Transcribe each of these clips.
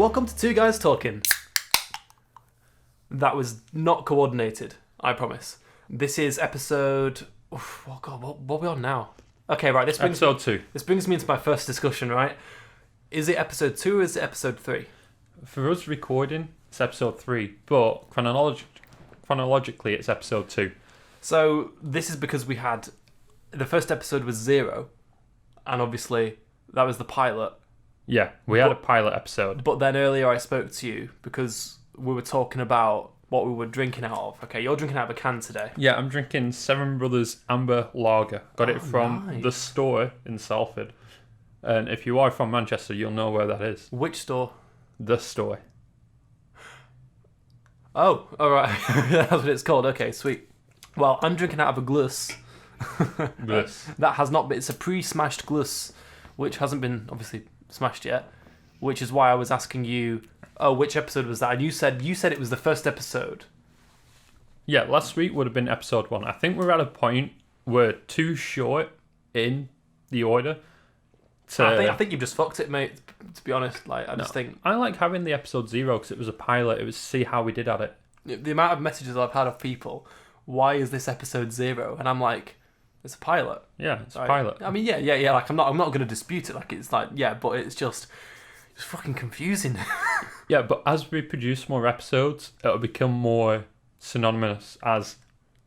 Welcome to Two Guys Talking. That was not coordinated, I promise. This is episode... Oh God, what are we on now? Okay, right, Episode 2. This brings me into my first discussion, right? Is it episode 2 or is it episode 3? For us recording, it's episode 3, but chronologically it's episode 2. So, this is because we had... The first episode was 0, and obviously that was the pilot. Yeah, we had a pilot episode. But then earlier I spoke to you because we were talking about what we were drinking out of. Okay, you're drinking out of a can today. Yeah, I'm drinking Seven Brothers Amber Lager. Got it from the store in Salford. And if you are from Manchester, you'll know where that is. Which store? The store. Oh, alright. That's what it's called. Okay, sweet. Well, I'm drinking out of a glass. Glass. That has not been... It's a pre-smashed glass, which hasn't been, obviously, smashed yet. Which is why I was asking you... Oh, which episode was that? And you said it was the first episode. Yeah, last week would have been episode 1. I think we're at a point where too short in the order to... I think you've just fucked it, mate, to be honest. Just think... I like having the episode 0 because it was a pilot. It was to see how we did at it. The amount of messages I've had of people, why is this episode 0? And I'm like, it's a pilot. Yeah, it's right? a pilot. I mean, yeah. Like, I'm not going to dispute it. Like, it's like, yeah, but it's just fucking confusing. Yeah, but as we produce more episodes, it'll become more synonymous as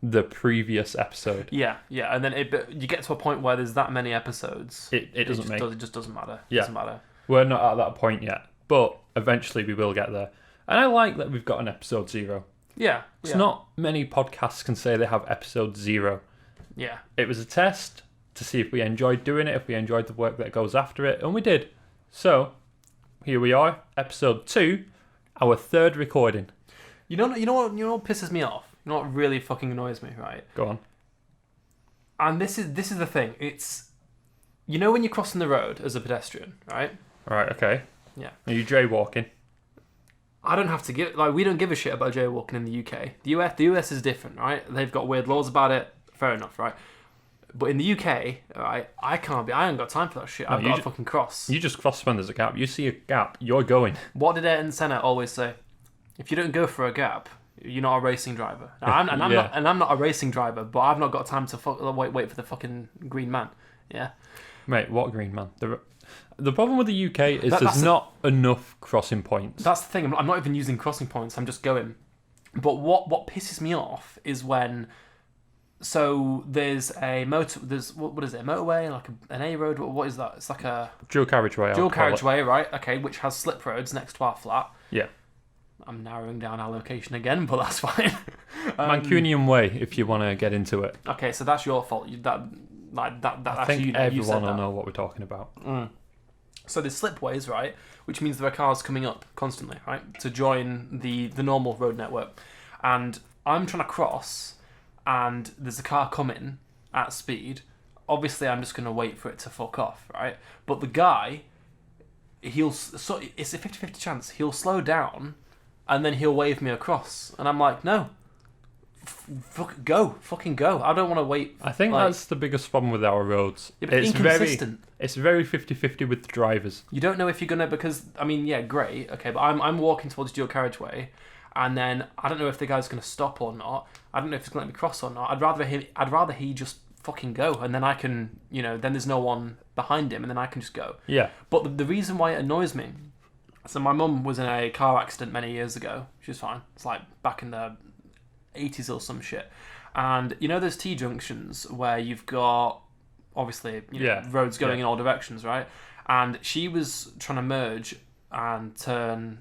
the previous episode. Yeah, and then you get to a point where there's that many episodes. It just doesn't matter. Yeah. It doesn't matter. We're not at that point yet, but eventually we will get there. And I like that we've got an episode 0. Yeah. Because not many podcasts can say they have episode 0. Yeah. It was a test to see if we enjoyed doing it, if we enjoyed the work that goes after it, and we did. So... here we are, episode 2, our third recording. You know what pisses me off? You know what really fucking annoys me, right? Go on. And this is the thing. It's, you know when you're crossing the road as a pedestrian, right? Right, okay. Yeah. Are you jaywalking? I don't have to give... Like, we don't give a shit about jaywalking in the UK. The US is different, right? They've got weird laws about it. Fair enough, right? But in the UK, right, I ain't got time for that shit. I've got to fucking cross. You just cross when there's a gap. You see a gap, you're going. What did Ayrton Senna always say? If you don't go for a gap, you're not a racing driver. I'm not a racing driver, but I've not got time to wait for the fucking green man. Yeah. Mate, what green man? The problem with the UK is there's not enough crossing points. That's the thing. I'm not even using crossing points. I'm just going. But what pisses me off is when... So there's a what is it? A motorway, like an A road. What is that? It's like a dual carriageway. Dual carriageway, right? Okay, which has slip roads next to our flat. Yeah. I'm narrowing down our location again, but that's fine. Mancunian Way, if you want to get into it. Okay, so that's your fault. I think everyone will know what we're talking about. Mm. So there's slipways, right? Which means there are cars coming up constantly, right, to join the normal road network. And I'm trying to cross. And there's a car coming at speed, obviously I'm just going to wait for it to fuck off, right? But the guy, it's a 50-50 chance. He'll slow down, and then he'll wave me across. And I'm like, no, fucking go. I don't want to wait. I think that's the biggest problem with our roads. Yeah, it's inconsistent. It's very 50-50 with the drivers. You don't know if you're going to, because, I mean, yeah, great, okay, but I'm walking towards dual carriageway, and then I don't know if the guy's going to stop or not. I don't know if he's going to let me cross or not. I'd rather he just fucking go, and then I can, then there's no one behind him, and then I can just go. Yeah. But the reason why it annoys me, so my mum was in a car accident many years ago. She was fine. It's like back in the 80s or some shit. And you know those T-junctions where you've got, obviously, roads going in all directions, right? And she was trying to merge and turn...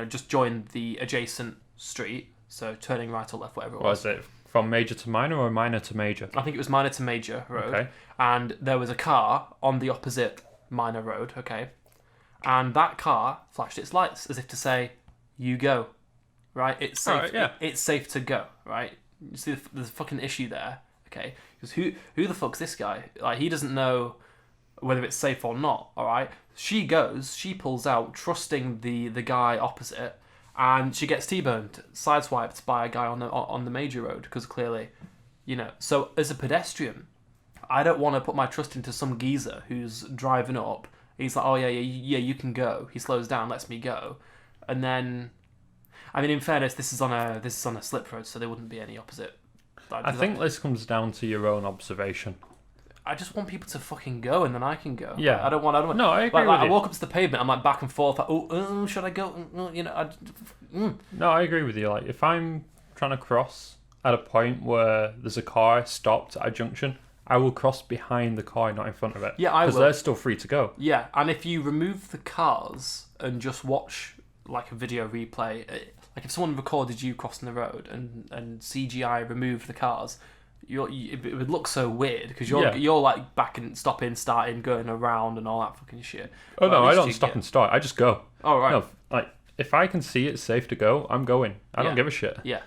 just join the adjacent street, so turning right or left, whatever it was. Was it from major to minor or minor to major? I think it was minor to major road. Okay. And there was a car on the opposite minor road, okay? And that car flashed its lights as if to say, you go, right? It's safe. Right, yeah. It's safe to go, right? You see, there's a fucking issue there, okay? Because who the fuck's this guy? Like, he doesn't know whether it's safe or not, all right? She pulls out, trusting the guy opposite, and she gets T-boned, sideswiped by a guy on the major road, because clearly, So as a pedestrian, I don't want to put my trust into some geezer who's driving up He's like, oh yeah, you can go. He slows down, lets me go, and then, I mean, in fairness, this is on a slip road, so there wouldn't be any opposite. I think this comes down to your own observation. I just want people to fucking go, and then I can go. Yeah. I don't want. No, I agree with I you. walk up to the pavement. I'm like back and forth. Like, should I go? No, I agree with you. Like, if I'm trying to cross at a point where there's a car stopped at a junction, I will cross behind the car, not in front of it. Yeah, I will. Because they're still free to go. Yeah, and if you remove the cars and just watch like a video replay, like if someone recorded you crossing the road and CGI removed the cars, it would look so weird because you're like backing, stopping, starting, going around and all that fucking shit. Oh no, I don't stop and start. I just go. Oh right. No, like if I can see it's safe to go, I'm going. I don't give a shit. Yeah.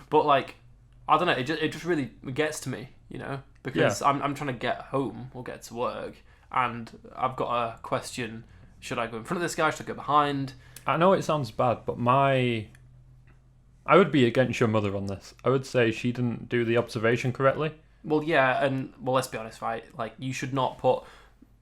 But like, I don't know. It just really gets to me, because I'm trying to get home or get to work, and I've got a question: should I go in front of this guy? Should I go behind? I know it sounds bad, but I would be against your mother on this. I would say she didn't do the observation correctly. Well, yeah, and let's be honest, right? Like, you should not put.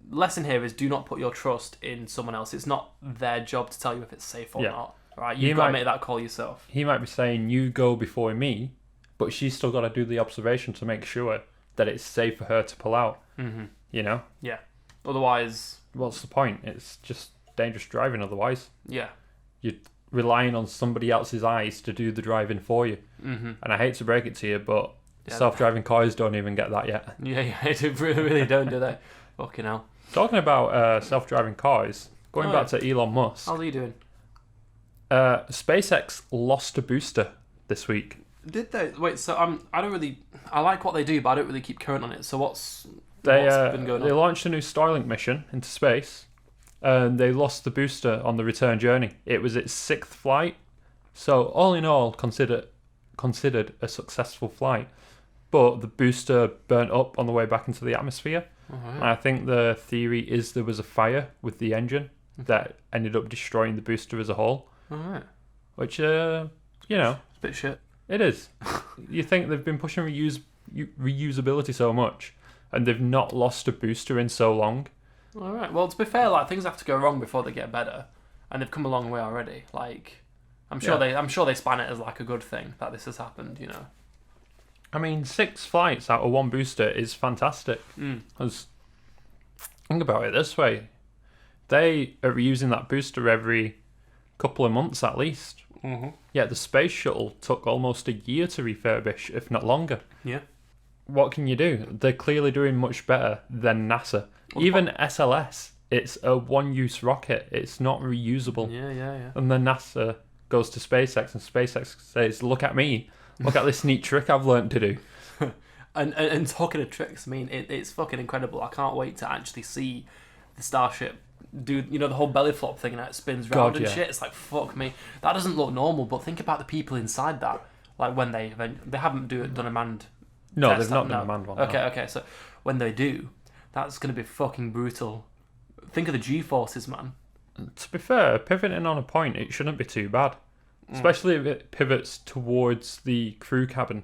Lesson here is do not put your trust in someone else. It's not their job to tell you if it's safe or not. Right? You've got to make that call yourself. He might be saying you go before me, but she's still got to do the observation to make sure that it's safe for her to pull out. Mm-hmm. Yeah. Otherwise, what's the point? It's just dangerous driving. Otherwise, yeah. You're relying on somebody else's eyes to do the driving for you. Mm-hmm. And I hate to break it to you, but self-driving cars don't even get that yet. Yeah, they really don't, do they? Fucking hell. Talking about self-driving cars, going back to Elon Musk. How's he doing? SpaceX lost a booster this week. Did they? Wait, so I like what they do, but I don't really keep current on it. So what's been going on? They launched a new Starlink mission into space, and they lost the booster on the return journey. It was its 6th flight, so all in all, considered a successful flight. But the booster burnt up on the way back into the atmosphere. Right. And I think the theory is there was a fire with the engine that ended up destroying the booster as a whole. Alright. Which, it's a bit shit. It is. You think they've been pushing reusability so much, and they've not lost a booster in so long. All right. Well, to be fair, like, things have to go wrong before they get better, and they've come a long way already. Like, I'm sure they span it as like a good thing that this has happened. I mean, 6 flights out of 1 booster is fantastic. Because think about it this way: they are reusing that booster every couple of months at least. Mm-hmm. Yeah, the space shuttle took almost a year to refurbish, if not longer. Yeah. What can you do? They're clearly doing much better than NASA. Even SLS, it's a one-use rocket. It's not reusable. Yeah. And then NASA goes to SpaceX, and SpaceX says, "Look at me! Look at this neat trick I've learned to do." and talking of tricks, I mean, it's fucking incredible. I can't wait to actually see the Starship do, the whole belly flop thing and it spins round and shit. It's like, fuck me. That doesn't look normal, but think about the people inside that. Like, when they haven't done a manned No, test, they've not done a manned one. Okay, so when they do, that's going to be fucking brutal. Think of the G-forces, man. To be fair, pivoting on a point, it shouldn't be too bad. Especially if it pivots towards the crew cabin.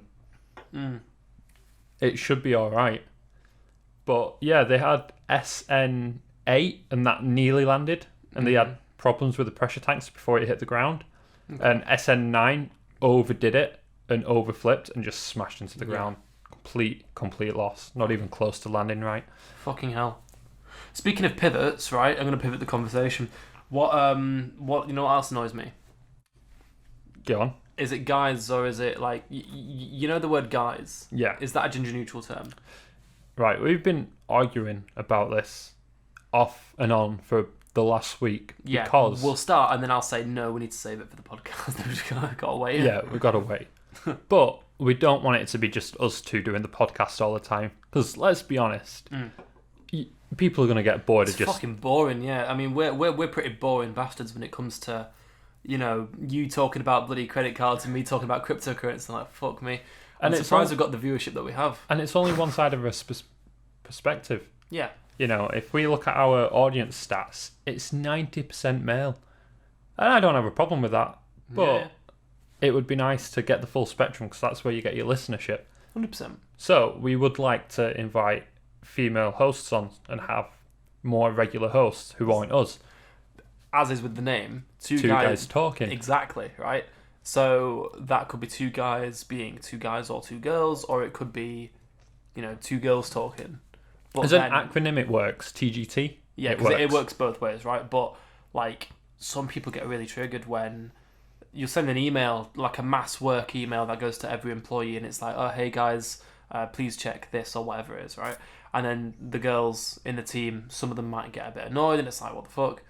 It should be alright. But yeah, they had SN8 and that nearly landed, and they had problems with the pressure tanks before it hit the ground. And SN9 overdid it and overflipped and just smashed into the ground. Complete loss. Not even close to landing right. Fucking hell. Speaking of pivots, right, I'm going to pivot the conversation. What else annoys me? Go on. Is it guys, or is it like, you know the word guys? Yeah. Is that a gender neutral term? Right, we've been arguing about this off and on for the last week. Yeah, because we'll start and then I'll say, no, we need to save it for the podcast. We've just got to wait. Yeah, we've got to wait. But we don't want it to be just us two doing the podcast all the time. Because let's be honest, people are going to get bored of just... It's fucking boring, yeah. I mean, we're pretty boring bastards when it comes to, you talking about bloody credit cards and me talking about cryptocurrency. Like, fuck me. I'm surprised we've got the viewership that we have. And it's only one side of a perspective. Yeah. If we look at our audience stats, it's 90% male. And I don't have a problem with that. But it would be nice to get the full spectrum, because that's where you get your listenership. 100%. So we would like to invite female hosts on and have more regular hosts who aren't us. As is with the name, two guys talking. Exactly, right? So that could be two guys being two guys or two girls, or it could be, two girls talking. But As an acronym, it works. TGT. Yeah, because it works both ways, right? But like some people get really triggered when you send an email, like a mass work email that goes to every employee, and it's like, oh, hey guys, please check this or whatever it is, right? And then the girls in the team, some of them might get a bit annoyed, and it's like, what the fuck?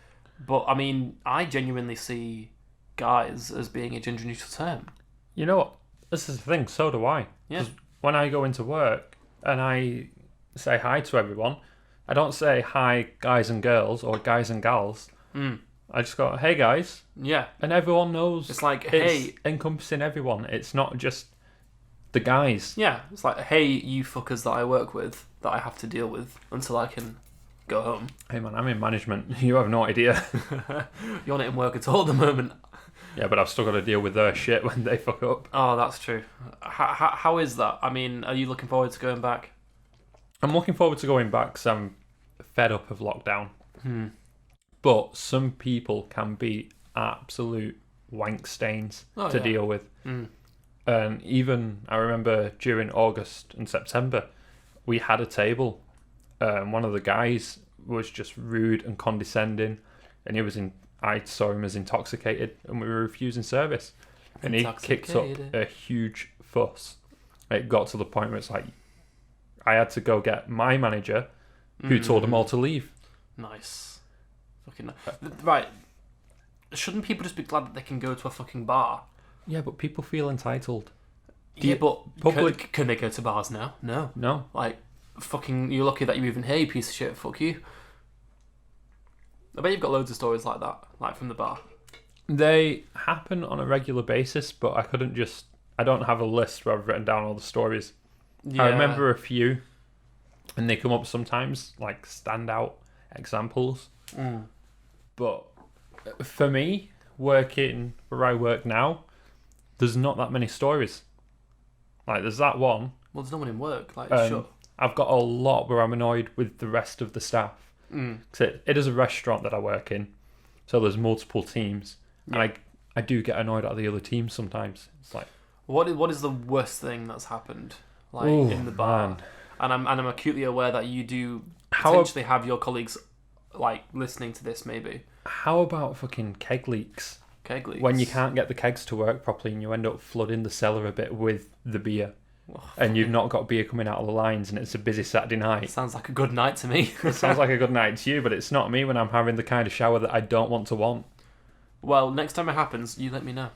But I mean, I genuinely see guys as being a gender neutral term. You know what? This is the thing. So do I. Yeah. 'Cause when I go into work and I say hi to everyone, I don't say hi guys and girls or guys and gals. I just go, hey guys. Yeah. And everyone knows. It's like, it's hey, encompassing everyone. It's not just the guys. Yeah. It's like, hey, you fuckers that I work with that I have to deal with until I can go home. Hey man, I'm in management. You have no idea. You're not in work at all at the moment. Yeah, but I've still got to deal with their shit when they fuck up. Oh, that's true. How is that? I mean, are you looking forward to going back? I'm looking forward to going back because I'm fed up of lockdown. But some people can be absolute wank stains to deal with. And even, I remember during August and September, we had a table. One of the guys was just rude and condescending, and I saw him as intoxicated, and we were refusing service. And he kicked up a huge fuss. It got to the point where it's like, I had to go get my manager, who told them all to leave. Nice. Fucking right. Shouldn't people just be glad that they can go to a fucking bar? Yeah, but people feel entitled. But can they go to bars now? No. Like, fucking, you're lucky that you're even here, you piece of shit. Fuck you. I bet you've got loads of stories like that, like from the bar. They happen on a regular basis, but I don't have a list where I've written down all the stories. Yeah. I remember a few, and they come up sometimes, like standout examples. But for me, working where I work now, there's not that many stories. Like, there's that one. Well, there's no one in work. Like, sure. I've got a lot where I'm annoyed with the rest of the staff. Because it is a restaurant that I work in, so there's multiple teams, and I do get annoyed at the other teams sometimes. It's like, what is the worst thing that's happened, like, in the bar? Man. And I'm acutely aware that you do potentially have your colleagues like listening to this. Maybe. How about fucking keg leaks? Keg leaks. When you can't get the kegs to work properly, and you end up flooding the cellar a bit with the beer. And you've not got beer coming out of the lines, and it's a busy Saturday night. Sounds like a good night to me. It sounds like a good night to you, but it's not me when I'm having the kind of shower that I don't want. Well, next time it happens, you let me know.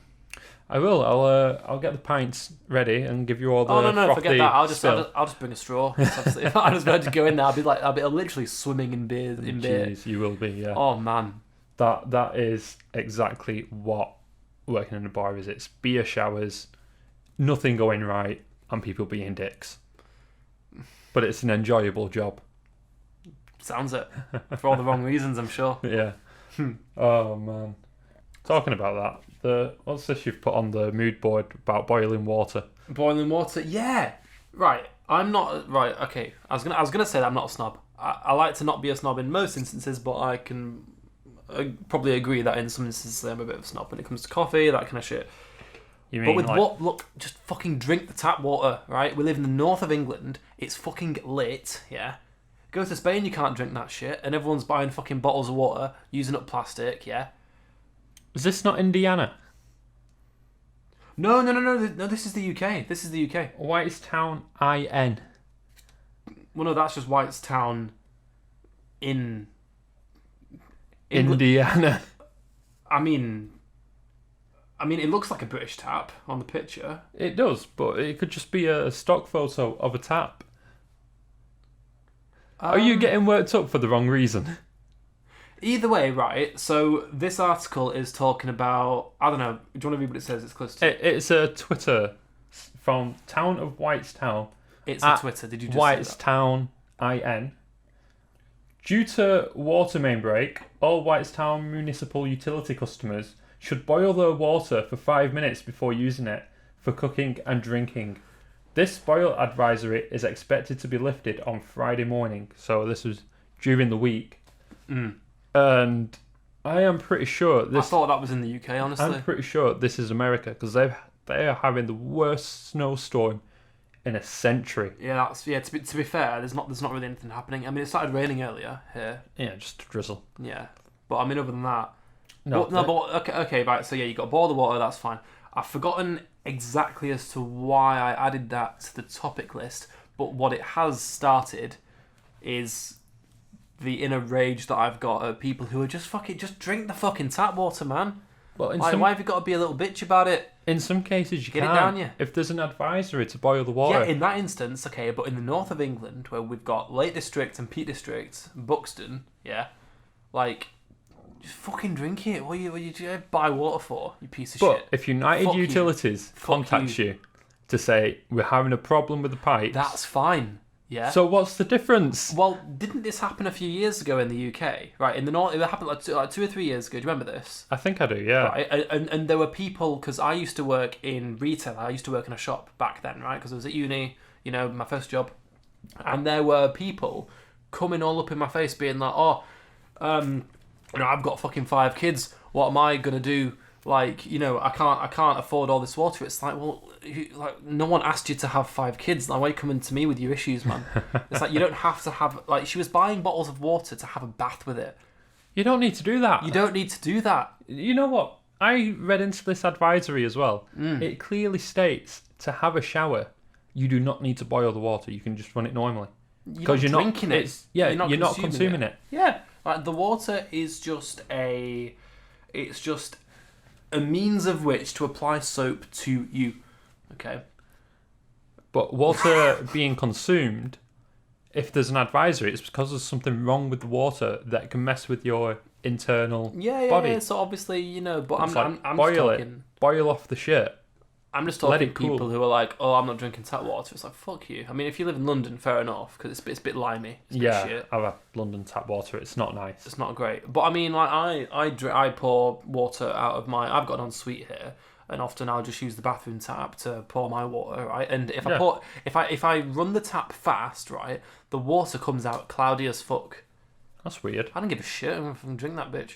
I will. I'll get the pints ready and give you all the. Oh no, forget that. I'll just bring a straw. If I was going to go in there, I'll be literally swimming in beer. Jeez, you will be. Yeah. Oh man, that is exactly what working in a bar is. It's beer showers, nothing going right, and people being dicks. But it's an enjoyable job. Sounds it. For all the wrong reasons, I'm sure. Yeah. Oh, man. Talking about that, what's this you've put on the mood board about boiling water? Boiling water? Yeah. Right. I'm not... Right, okay. I was gonna say that I'm not a snob. I like to not be a snob in most instances, but I can probably agree that in some instances I'm a bit of a snob when it comes to coffee, that kind of shit. You mean, but with what? Look, just fucking drink the tap water, right? We live in the north of England. It's fucking lit, yeah? Go to Spain, you can't drink that shit, and everyone's buying fucking bottles of water, using up plastic, yeah? Is this not Indiana? No, this is the UK. This is the UK. Whitestown, IN. Well, no, that's just Whitestown in... Indiana. I mean, it looks like a British tap on the picture. It does, but it could just be a stock photo of a tap. Are you getting worked up for the wrong reason? Either way, right, so this article is talking about... I don't know, do you want to read what it says? It's close to... It's a Twitter from Town of Whitestown. It's a Twitter, did you just Whitestown, IN. Due to water main break, all Whitestown municipal utility customers should boil their water for 5 minutes before using it for cooking and drinking. This boil advisory is expected to be lifted on Friday morning, so this was during the week. And I am pretty sure I this. thought that was in the UK, honestly. I'm pretty sure this is America because they are having the worst snowstorm in a century. Yeah, to be fair, there's not really anything happening. I mean, it started raining earlier here. Yeah, just a drizzle. Yeah, but I mean, other than that, No, but okay, right. So yeah, you got to boil the water. That's fine. I've forgotten exactly as to why I added that to the topic list, but what it has started is the inner rage that I've got at people who are just drink the fucking tap water, man. Well, Why have you got to be a little bitch about it? In some cases, you Get can. it down, yeah. If there's an advisory to boil the water. Yeah, in that instance, okay, but in the north of England, where we've got Lake District and Peak District, Buxton, yeah, like, just fucking drink it. What you buy water for, you piece of shit? But if United Fuck Utilities contacts you to say, we're having a problem with the pipes. That's fine, yeah. So what's the difference? Well, didn't this happen a few years ago in the UK? Right, in the north, it happened like 2 or 3 years ago. Do you remember this? I think I do, yeah. Right, and there were people, because I used to work in retail. I used to work in a shop back then, right? Because I was at uni, my first job. And there were people coming all up in my face being like, I've got fucking 5 kids. What am I going to do? Like, I can't afford all this water. It's like, well, no one asked you to have 5 kids. Like, why are you coming to me with your issues, man? It's like, you don't have to have, like, she was buying bottles of water to have a bath with it. You don't need to do that. You don't need to do that. You know what? I read into this advisory as well. It clearly states to have a shower, you do not need to boil the water. You can just run it normally. Because you're not drinking it. You're not consuming it. Yeah. Like, the water is just a means of which to apply soap to you. Okay. But water being consumed, if there's an advisory, it's because there's something wrong with the water that can mess with your internal body. Yeah. So obviously, but I'm just talking. Boil off the shit. I'm just talking people who are like, oh, I'm not drinking tap water. It's like, fuck you. I mean, if you live in London, fair enough, because it's a bit limey. It's a bit shit. I've had London tap water. It's not nice. It's not great. But I mean, like, I pour water out of I've got an ensuite here, and often I'll just use the bathroom tap to pour my water, right? And if I run the tap fast, right, the water comes out cloudy as fuck. That's weird. I don't give a shit. I'm gonna drink that bitch.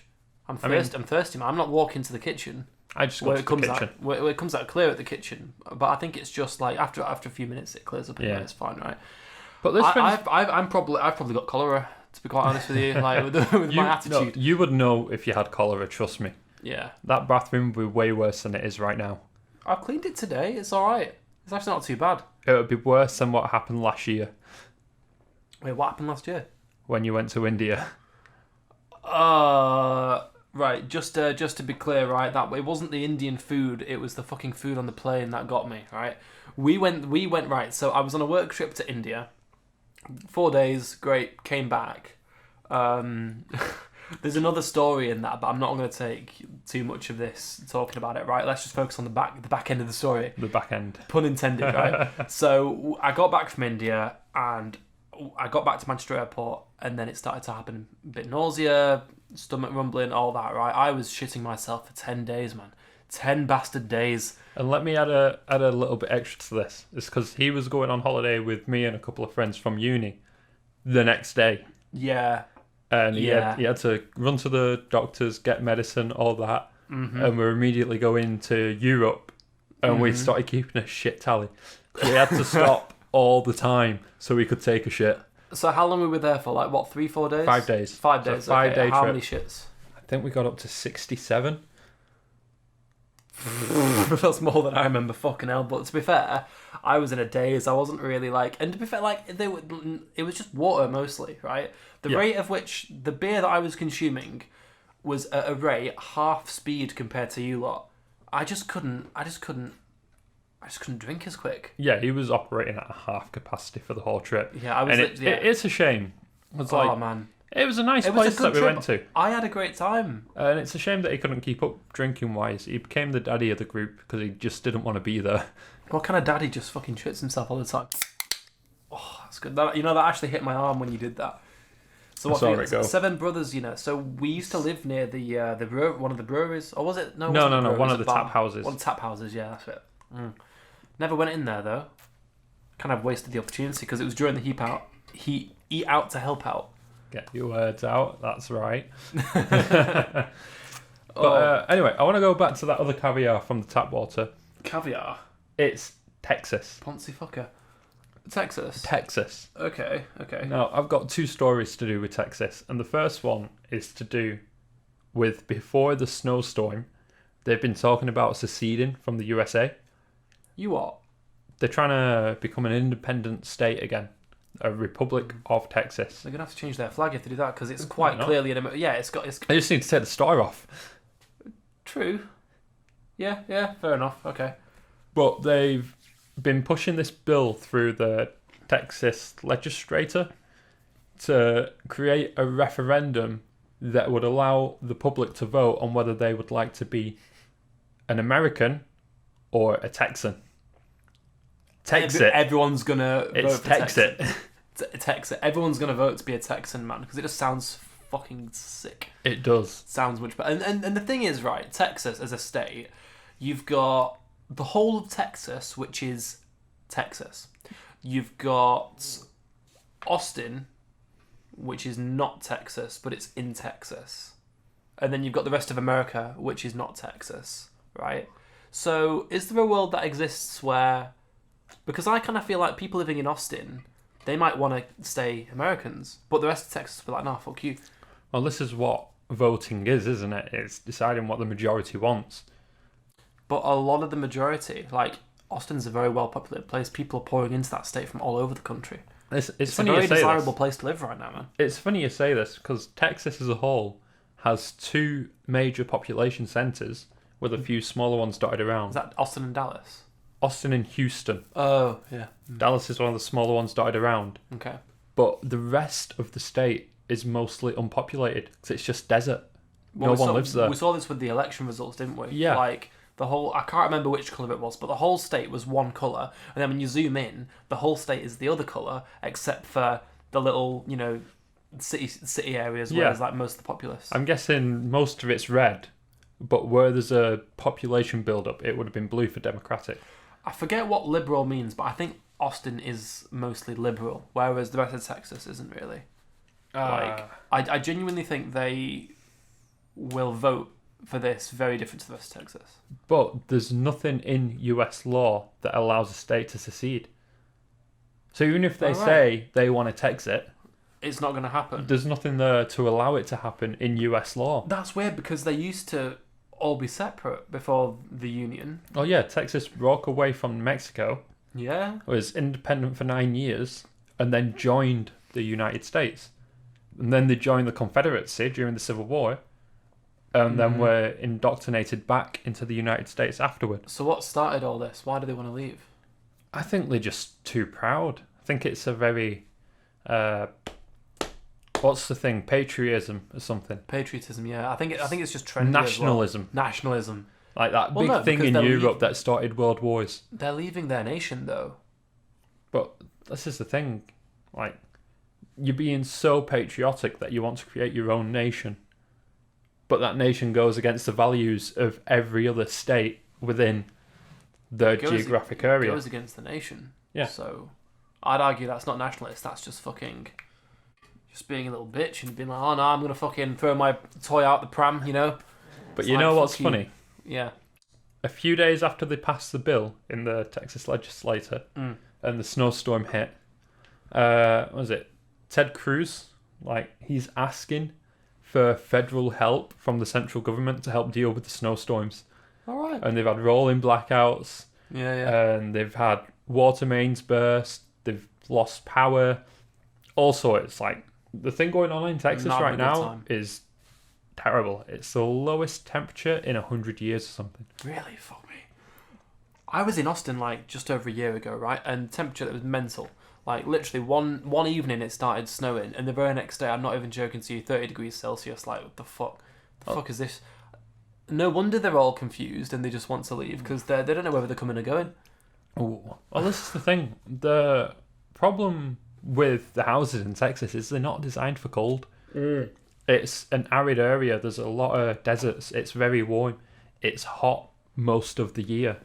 I'm thirsty, man. I'm not walking to the kitchen. I just go to the kitchen. Where it comes out clear at the kitchen, but I think it's just like after a few minutes it clears up and it's fine, right? But this I've probably got cholera, to be quite honest with you, like with my attitude. No, you would know if you had cholera. Trust me. Yeah. That bathroom would be way worse than it is right now. I cleaned it today. It's all right. It's actually not too bad. It would be worse than what happened last year. Wait, what happened last year? When you went to India. Right, just to be clear, right, that it wasn't the Indian food, it was the fucking food on the plane that got me, right? We went right, so I was on a work trip to India, 4 days, great, came back. There's another story in that, but I'm not going to take too much of this talking about it, right? Let's just focus on the back end of the story. The back end. Pun intended, right? So I got back from India, and I got back to Manchester Airport, and then it started to happen. A bit nausea, stomach rumbling, all that, right? I was shitting myself for 10 days, man. 10 bastard days. And let me add a little bit extra to this. It's because he was going on holiday with me and a couple of friends from uni the next day. Yeah. And he had to run to the doctors, get medicine, all that. Mm-hmm. And we're immediately going to Europe. And we started keeping a shit tally. We had to stop all the time so we could take a shit. So how long were we there for? Like, what, 3-4 days? 5 days. 5 days, so 5-day How trip. many shits? I think we got up to 67. That's more than I remember, fucking hell. But to be fair, I was in a daze. I wasn't really like... And to be fair, like, it was just water mostly, right? The rate of which the beer that I was consuming was at a rate half speed compared to you lot. I just couldn't drink as quick. Yeah, he was operating at a half capacity for the whole trip. Yeah, I was. It's a shame. Oh man, it was a nice place that we went to. I had a great time, and it's a shame that he couldn't keep up drinking wise. He became the daddy of the group because he just didn't want to be there. What kind of daddy just fucking shits himself all the time? Oh, that's good. That actually hit my arm when you did that. So what? 7 brothers, So we used to live near the one of the breweries, or was it? No, one of the tap houses. One of the tap houses, yeah, that's it. Never went in there though. Kind of wasted the opportunity because it was during the eat out to help out. Get your words out. That's right. But anyway, I want to go back to that other caviar from the tap water. Caviar? It's Texas. Poncy fucker. Texas? Texas. Okay. Now, I've got 2 stories to do with Texas. And the first one is to do with before the snowstorm, they've been talking about seceding from the USA. You what? They're trying to become an independent state again. A Republic of Texas. They're going to have to change their flag if they do that, because it's quite clearly an... Yeah, it's got... I just need to take the star off. True. Yeah, fair enough. Okay. But they've been pushing this bill through the Texas legislature to create a referendum that would allow the public to vote on whether they would like to be an American or a Texan. Texit. Everyone's going to vote for Texit. Texit. Everyone's going to vote to be a Texan, man, because it just sounds fucking sick. It does. Sounds much better. And the thing is, right, Texas as a state, you've got the whole of Texas, which is Texas. You've got Austin, which is not Texas, but it's in Texas. And then you've got the rest of America, which is not Texas, right? So is there a world that exists where... Because I kind of feel like people living in Austin, they might want to stay Americans, but the rest of Texas will be like, nah, fuck you. Well, this is what voting is, isn't it? It's deciding what the majority wants. But a lot of the majority, like, Austin's a very well-populated place. People are pouring into that state from all over the country. It's a funny very you say desirable this. place to live right now, man. It's funny you say this, because Texas as a whole has 2 major population centres with a few smaller ones dotted around. Is that Austin and Dallas? Austin and Houston. Oh, yeah. Dallas is one of the smaller ones dotted around. Okay. But the rest of the state is mostly unpopulated because it's just desert. Well, no one lives there. We saw this with the election results, didn't we? Yeah. Like, the whole... I can't remember which colour it was, but the whole state was one colour. And then when you zoom in, the whole state is the other colour, except for the little, city areas where there's, like, most of the populace. I'm guessing most of it's red, but where there's a population build-up, it would have been blue for Democratic. I forget what liberal means, but I think Austin is mostly liberal, whereas the rest of Texas isn't really. I genuinely think they will vote for this very different to the rest of Texas. But there's nothing in US law that allows a state to secede. So even if they say they want to Texit, it's not going to happen. There's nothing there to allow it to happen in US law. That's weird because they used to all be separate before the union. Oh yeah, Texas broke away from Mexico. Yeah. Was independent for 9 years and then joined the United States. And then they joined the Confederacy during the Civil War. And then were indoctrinated back into the United States afterward. So what started all this? Why do they want to leave? I think they're just too proud. I think it's a very... what's the thing? Patriotism or something. Patriotism, yeah. I think it's just trendy. Nationalism. As well. Nationalism. Like that big thing in Europe that started world wars. They're leaving their nation, though. But this is the thing. Like, you're being so patriotic that you want to create your own nation. But that nation goes against the values of every other state within the geographic area. It goes against the nation. Yeah. So, I'd argue that's not nationalist. That's just fucking... Just being a little bitch and being like, oh no, I'm going to fucking throw my toy out the pram, you know? But you know what's funny? Yeah. A few days after they passed the bill in the Texas legislature and the snowstorm hit, what was it? Ted Cruz, he's asking for federal help from the central government to help deal with the snowstorms. All right. And they've had rolling blackouts. Yeah. And they've had water mains burst. They've lost power. Also, it's the thing going on in Texas right now is terrible. It's the lowest temperature in 100 years or something. Really? Fuck me. I was in Austin just over a year ago, right? And temperature that was mental. Literally one evening it started snowing, and the very next day, I'm not even joking to you, 30 degrees Celsius. What the fuck? The fuck is this? No wonder they're all confused and they just want to leave because they don't know whether they're coming or going. Ooh. Well, this is the thing. The problem with the houses in Texas is they're not designed for cold. It's an arid area. There's a lot of deserts. It's very warm. It's hot most of the year.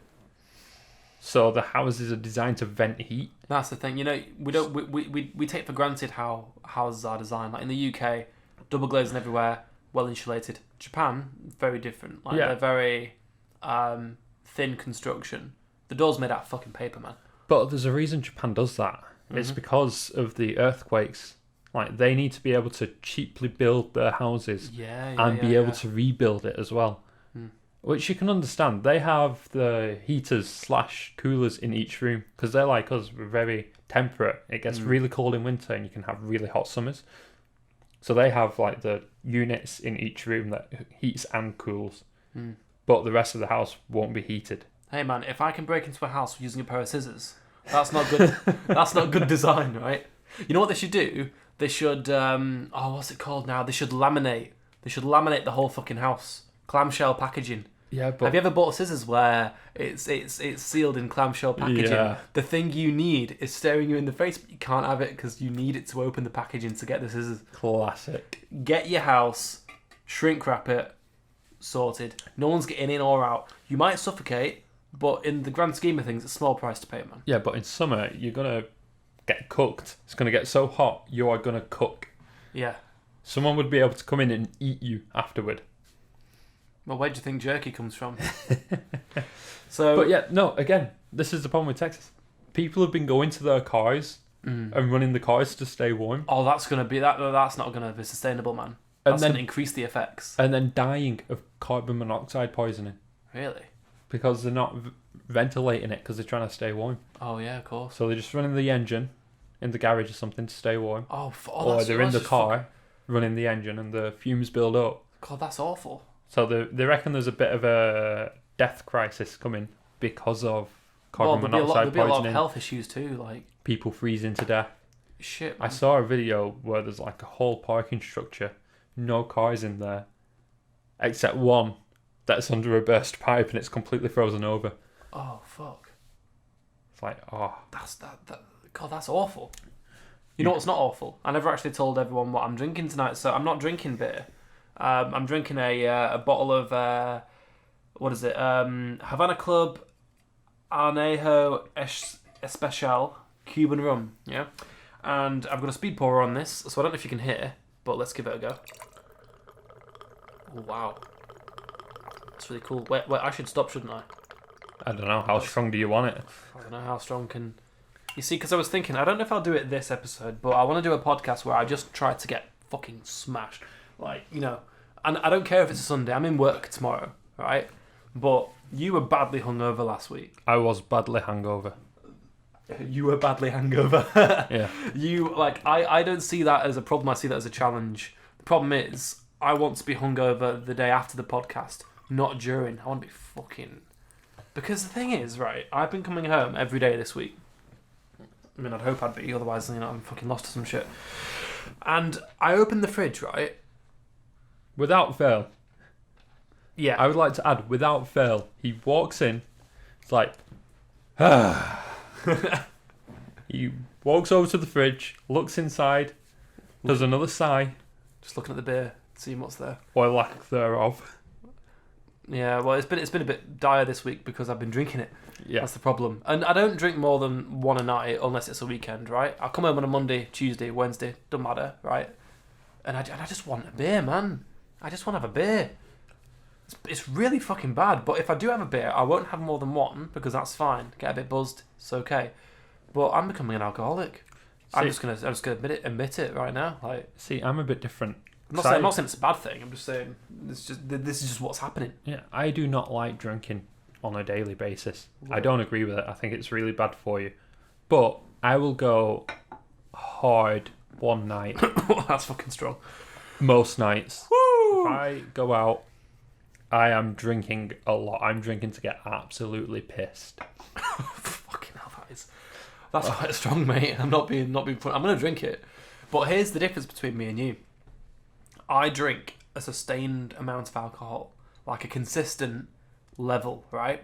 So the houses are designed to vent heat. That's the thing. You know, we take for granted how houses are designed. Like in the UK, double glazing everywhere, well insulated. Japan, very different. Like they're very thin construction. The door's made out of fucking paper, man. But there's a reason Japan does that. It's because of the earthquakes. Like they need to be able to cheaply build their houses and be able to rebuild it as well. Which you can understand. They have the heaters / coolers in each room because they're like us. We're very temperate. It gets really cold in winter and you can have really hot summers. So they have like the units in each room that heats and cools. But the rest of the house won't be heated. Hey man, if I can break into a house using a pair of scissors, that's not good. That's not good design, right? You know what they should do? They should what's it called now? They should laminate. They should laminate the whole fucking house. Clamshell packaging. Yeah, but have you ever bought scissors where it's sealed in clamshell packaging? Yeah. The thing you need is staring you in the face, but you can't have it because you need it to open the packaging to get the scissors. Classic. Get your house, shrink wrap it, sorted. No one's getting in or out. You might suffocate, but in the grand scheme of things, it's a small price to pay, man. Yeah, but in summer, you're going to get cooked. It's going to get so hot, you are going to cook. Yeah. Someone would be able to come in and eat you afterward. Well, where do you think jerky comes from? So, but yeah, no, again, this is the problem with Texas. People have been going to their cars and running the cars to stay warm. Oh, that's not going to be sustainable, man. That's going to increase the effects. And then dying of carbon monoxide poisoning. Really? Because they're not ventilating it because they're trying to stay warm. Oh, yeah, of course. So they're just running the engine in the garage or something to stay warm. Or they're in the car running the engine and the fumes build up. God, that's awful. So they reckon there's a bit of a death crisis coming because of carbon monoxide poisoning. There'll be a lot of health issues too, like people freezing to death. Shit, man. I saw a video where there's like a whole parking structure, no cars in there, except one that's under a burst pipe and it's completely frozen over. Oh fuck! It's like God, that's awful. You know what's not awful? I never actually told everyone what I'm drinking tonight, so I'm not drinking beer. I'm drinking a bottle of what is it? Havana Club Anejo Especial Cuban rum. Yeah, and I've got a speed pourer on this, so I don't know if you can hear, but let's give it a go. Oh, wow, that's really cool. Wait, I should stop, shouldn't I? I don't know. How strong do you want it? I don't know how strong can. You see, because I was thinking, I don't know if I'll do it this episode, but I want to do a podcast where I just try to get fucking smashed. Like, you know, and I don't care if it's a Sunday. I'm in work tomorrow, right? But you were badly hungover last week. I was badly hungover. You were badly hangover. Yeah. I don't see that as a problem. I see that as a challenge. The problem is, I want to be hungover the day after the podcast, not during. I want to be fucking... Because the thing is, right, I've been coming home every day this week. I mean, I'd hope I'd be, otherwise, you know, I'm fucking lost to some shit. And I opened the fridge, right? Without fail. Yeah. I would like to add, without fail, he walks in, it's like, he walks over to the fridge, looks inside, does another sigh. Just looking at the beer, seeing what's there. Or lack thereof. Yeah, well, it's been a bit dire this week because I've been drinking it. Yeah. That's the problem. And I don't drink more than one a night unless it's a weekend, right? I'll come home on a Monday, Tuesday, Wednesday, doesn't matter, right? And I just want a beer, man. I just want to have a beer. It's really fucking bad. But if I do have a beer, I won't have more than one because that's fine. Get a bit buzzed, it's okay. But I'm becoming an alcoholic. I'm just gonna admit it right now. Like, see, I'm a bit different. I'm not saying it's a bad thing. I'm just saying this is just what's happening. Yeah, I do not like drinking on a daily basis. Yeah. I don't agree with it. I think it's really bad for you. But I will go hard one night. That's fucking strong. Most nights. Woo! If I go out, I am drinking a lot. I'm drinking to get absolutely pissed. Fucking hell, that's quite strong, mate. I'm not being funny. I'm gonna drink it. But here's the difference between me and you. I drink a sustained amount of alcohol, like a consistent level, right?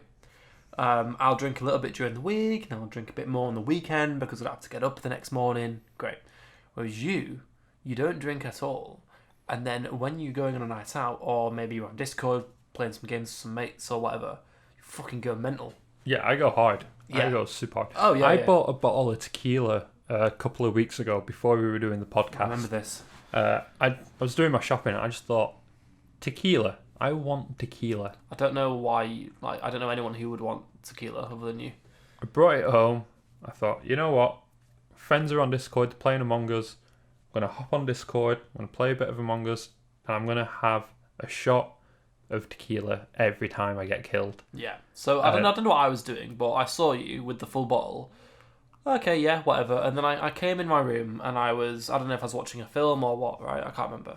I'll drink a little bit during the week, and I'll drink a bit more on the weekend because I have to get up the next morning. Great. Whereas you don't drink at all. And then when you're going on a night out, or maybe you're on Discord playing some games with some mates or whatever, you fucking go mental. Yeah, I go hard. Yeah. I go super hard. Oh, yeah, I yeah. bought a bottle of tequila a couple of weeks ago before we were doing the podcast. I remember this. I was doing my shopping and I just thought, tequila. I want tequila. I don't know why. I don't know anyone who would want tequila other than you. I brought it home. I thought, you know what? Friends are on Discord, they're playing Among Us. I'm going to hop on Discord, I'm going to play a bit of Among Us, and I'm going to have a shot of tequila every time I get killed. Yeah. So I don't know what I was doing, but I saw you with the full bottle. Okay, yeah, whatever. And then I came in my room and I don't know if I was watching a film or what, right? I can't remember.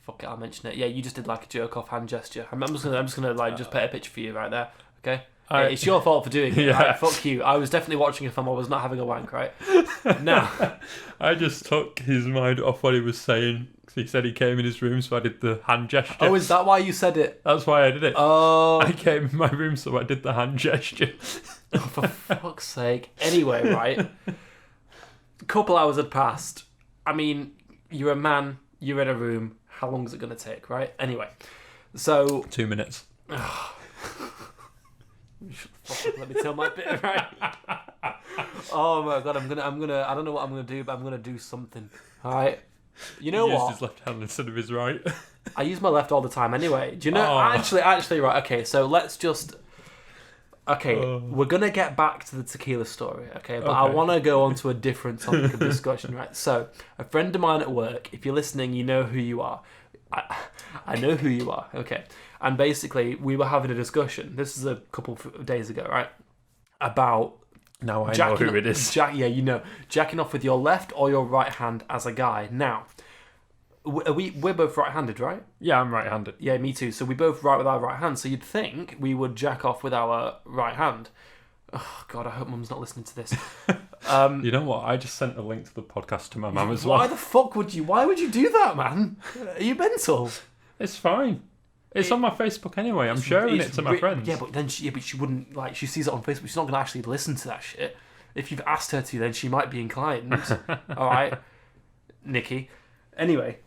Fuck it, I'll mention it. Yeah, you just did like a jerk off hand gesture. I'm just gonna like just paint a picture for you right there. Okay. It's your fault for doing it. Yeah. Right? Fuck you. I was definitely watching a film. I was not having a wank, right? Now. I just took his mind off what he was saying. He said he came in his room, so I did the hand gesture. Oh, is that why you said it? That's why I did it. Oh. I came in my room, so I did the hand gesture. Oh, for fuck's sake. Anyway, right. A couple hours had passed. I mean, you're a man. You're in a room. How long is it going to take, right? Anyway, so 2 minutes. Let me tell my bit, right? Oh my god, I'm gonna. I don't know what I'm gonna do, but I'm gonna do something. All right. You know he what? used his left hand instead of his right. I use my left all the time anyway. Do you know? Oh. Actually, right. Okay, so let's just. Okay, we're gonna get back to the tequila story, okay? But I want to go on to a different topic of discussion, right? So, a friend of mine at work, if you're listening, you know who you are. I know who you are, okay? And basically, we were having a discussion. This is a couple of days ago, right? About now I know who it is. Yeah, you know, jacking off with your left or your right hand as a guy. Now, we're both right-handed, right? Yeah, I'm right-handed. Yeah, me too. So we both write with our right hand. So you'd think we would jack off with our right hand. Oh God, I hope Mum's not listening to this. You know what? I just sent a link to the podcast to my mum as well. Why the fuck would you? Why would you do that, man? Are you mental? It's fine. It's on my Facebook anyway. I'm sharing it to my friends. Yeah, but she wouldn't like. She sees it on Facebook. She's not going to actually listen to that shit. If you've asked her to, then she might be inclined. All right, Nikki. Anyway,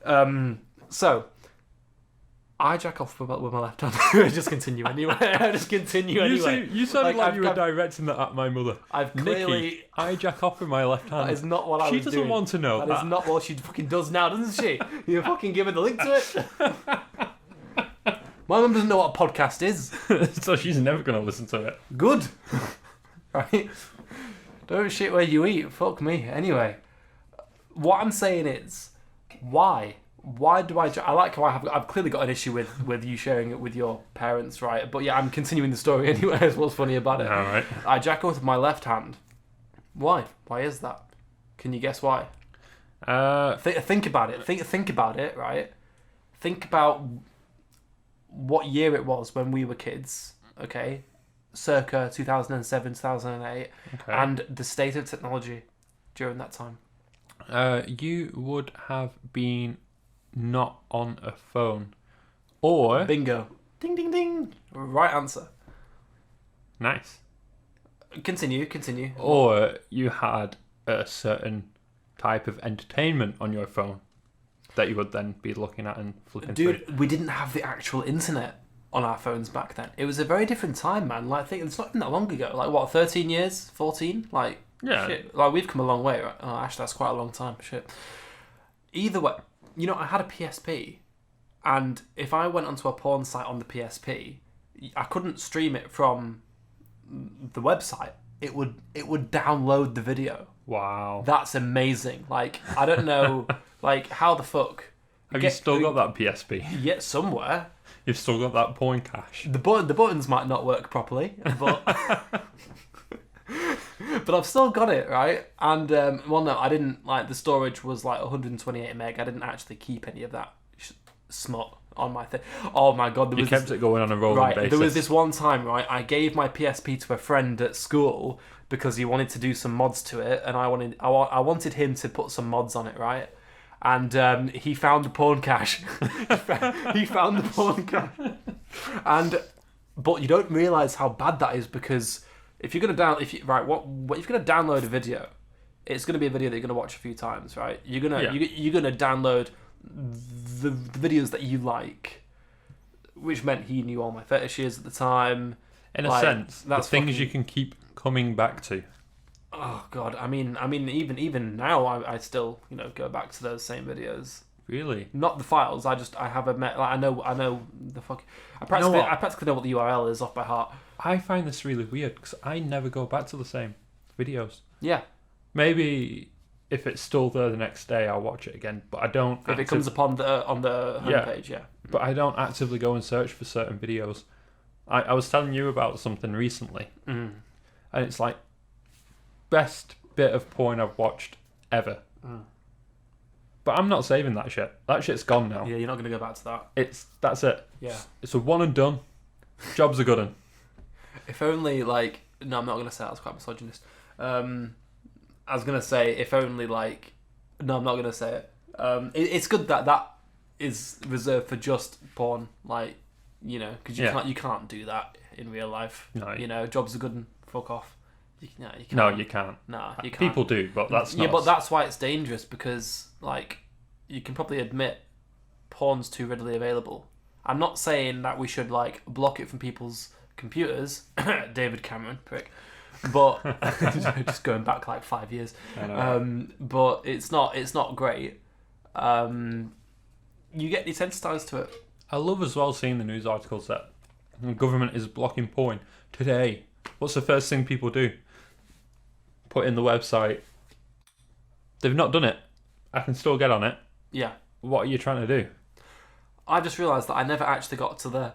so I jack off with my left hand. Just continue anyway. You sounded like you were directing that at my mother. I've clearly. Nikki, I jack off with my left hand. That is not what I was doing. She doesn't want to know. That is not what she fucking does now, doesn't she? You fucking give her the link to it. My mum doesn't know what a podcast is. So she's never going to listen to it. Good. Right? Don't shit where you eat. Fuck me. Anyway, what I'm saying is, why? Why do I like how I've clearly got an issue with you sharing it with your parents, right? But yeah, I'm continuing the story anyway. Is what's funny about it. All right. I jack off with my left hand. Why? Why is that? Can you guess why? Think about it. Think about it, right? Think about what year it was when we were kids, okay? Circa 2007, 2008, okay. And the state of technology during that time. You would have been not on a phone. Or... Bingo. Ding, ding, ding. Right answer. Nice. Continue. Or you had a certain type of entertainment on your phone that you would then be looking at and flipping through. Dude, we didn't have the actual internet on our phones back then. It was a very different time, man. Like, I think it's not even that long ago. Like, what, 13 years? 14? Like, yeah. Shit. Like, we've come a long way, right? Oh, actually, that's quite a long time. Shit. Either way, you know, I had a PSP, and if I went onto a porn site on the PSP, I couldn't stream it from the website. It would download the video. Wow. That's amazing. Like, I don't know, like, how the fuck... Have you still got that PSP? Yeah, somewhere. You've still got that porn cache? The buttons might not work properly, but... but I've still got it, right? And, well, no, I didn't, like, the storage was, like, 128 meg. I didn't actually keep any of that smut on my thing. Oh, my God. You kept it going on a rolling basis. There was this one time, right, I gave my PSP to a friend at school because he wanted to do some mods to it, and I wanted him to put some mods on it, right? And he found the porn cache. He found the porn cache. But you don't realise how bad that is, because if you're gonna if you're gonna download a video, it's gonna be a video that you're gonna watch a few times, right? You're gonna download the videos that you like which meant he knew all my fetishes at the time. In a Like, sense, that's the things fucking- you can keep coming back to. Oh God, I mean, even now, I still go back to those same videos. Really? Not the files. I have a like, I know the fuck. I what? practically know what the URL is off by heart. I find this really weird because I never go back to the same videos. Yeah. Maybe if it's still there the next day, I'll watch it again. But I don't. If it comes up on the homepage, yeah. But I don't actively go and search for certain videos. I was telling you about something recently, and it's like best bit of porn I've watched ever. But I'm not saving that shit. That shit's gone now. Yeah, you're not gonna go back to that. That's it. Yeah. It's a one and done. Job's a good one. If only like no, I'm not gonna say that. I was quite misogynist. I was gonna say if only like no, I'm not gonna say it. It's good that is reserved for just porn, like because you can't do that in real life. No. Jobs are good and fuck off. You can't. No, you can't. No, you can't. People do, but that's not. Yeah, but that's why it's dangerous because like you can probably admit porn's too readily available. I'm not saying that we should like block it from people's computers, David Cameron, prick. But just going back like 5 years. I know. But it's not great. You get desensitized to it. I love as well seeing the news articles that the government is blocking porn today. What's the first thing people do? Put in the website. They've not done it. I can still get on it. Yeah. What are you trying to do? I just realised that I never actually got to the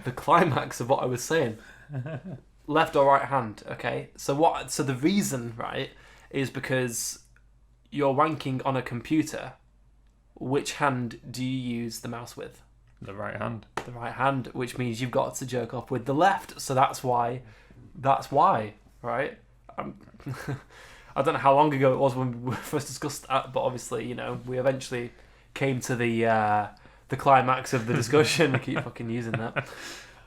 the climax of what I was saying. Left or right hand, okay? So the reason, right, is because you're wanking on a computer. Which hand do you use the mouse with? The right hand. The right hand, which means you've got to jerk off with the left. So that's why, right? I don't know how long ago it was when we first discussed that, but obviously, we eventually came to the climax of the discussion. I keep fucking using that.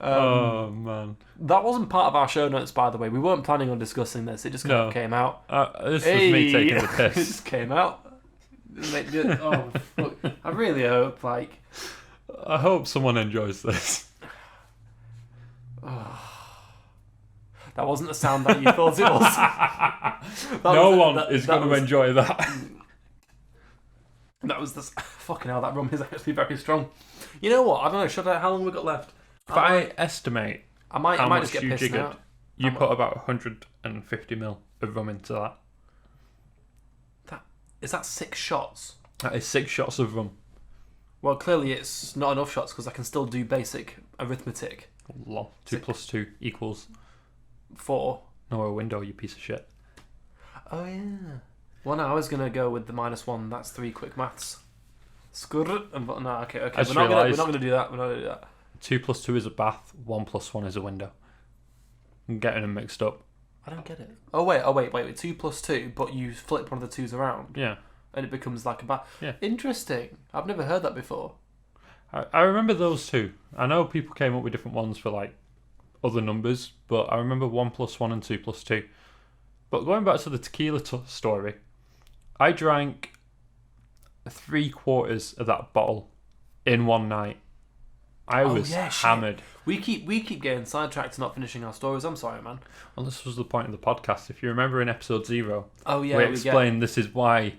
Oh man, that wasn't part of our show notes, by the way. We weren't planning on discussing this. It just kind of came out. This was me taking the piss. It just came out. Oh, fuck. I really hope, like. I hope someone enjoys this. That wasn't the sound that you thought it was. No one is going to enjoy that. That was the fucking hell. That rum is actually very strong. You know what? I don't know. How long we got left? If I estimate I might how just much get you pissed jiggered, out. you put about 150 mil of rum into that. Is that 6 shots? That is 6 shots of rum. Well, clearly it's not enough shots because I can still do basic arithmetic. 2 plus 2 equals 4. No, a window, you piece of shit. Oh yeah. Well, no, I was gonna go with the -1. That's 3 quick maths. Skurr. No, okay. We're not gonna do that. We're not gonna do that. 2 plus 2 is a bath. 1 plus 1 is a window. I'm getting them mixed up. I don't get it. Oh wait. 2 plus 2, but you flip one of the 2s around. Yeah. And it becomes like a bath. Yeah. Interesting. I've never heard that before. I remember those two. I know people came up with different ones for like other numbers, but I remember 1 plus 1 and 2 plus 2. But going back to the tequila story, I drank 3/4 of that bottle in one night. I was hammered. We keep getting sidetracked and not finishing our stories. I'm sorry, man. Well, this was the point of the podcast. If you remember in episode 0, we explained this is why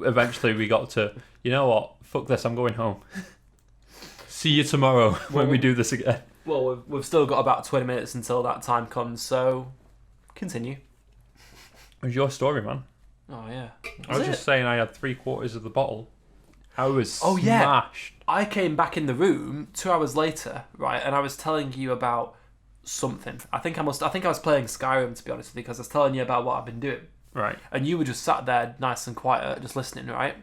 eventually we got to, you know what, fuck this, I'm going home. See you tomorrow when we do this again. Well, we've still got about 20 minutes until that time comes, so continue. It was your story, man. Oh, yeah. I was just saying I had 3/4 of the bottle. I was smashed. Yeah. I came back in the room 2 hours later, right, and I was telling you about something. I think I was playing Skyrim, to be honest with you, because I was telling you about what I've been doing. Right. And you were just sat there, nice and quiet, just listening, right?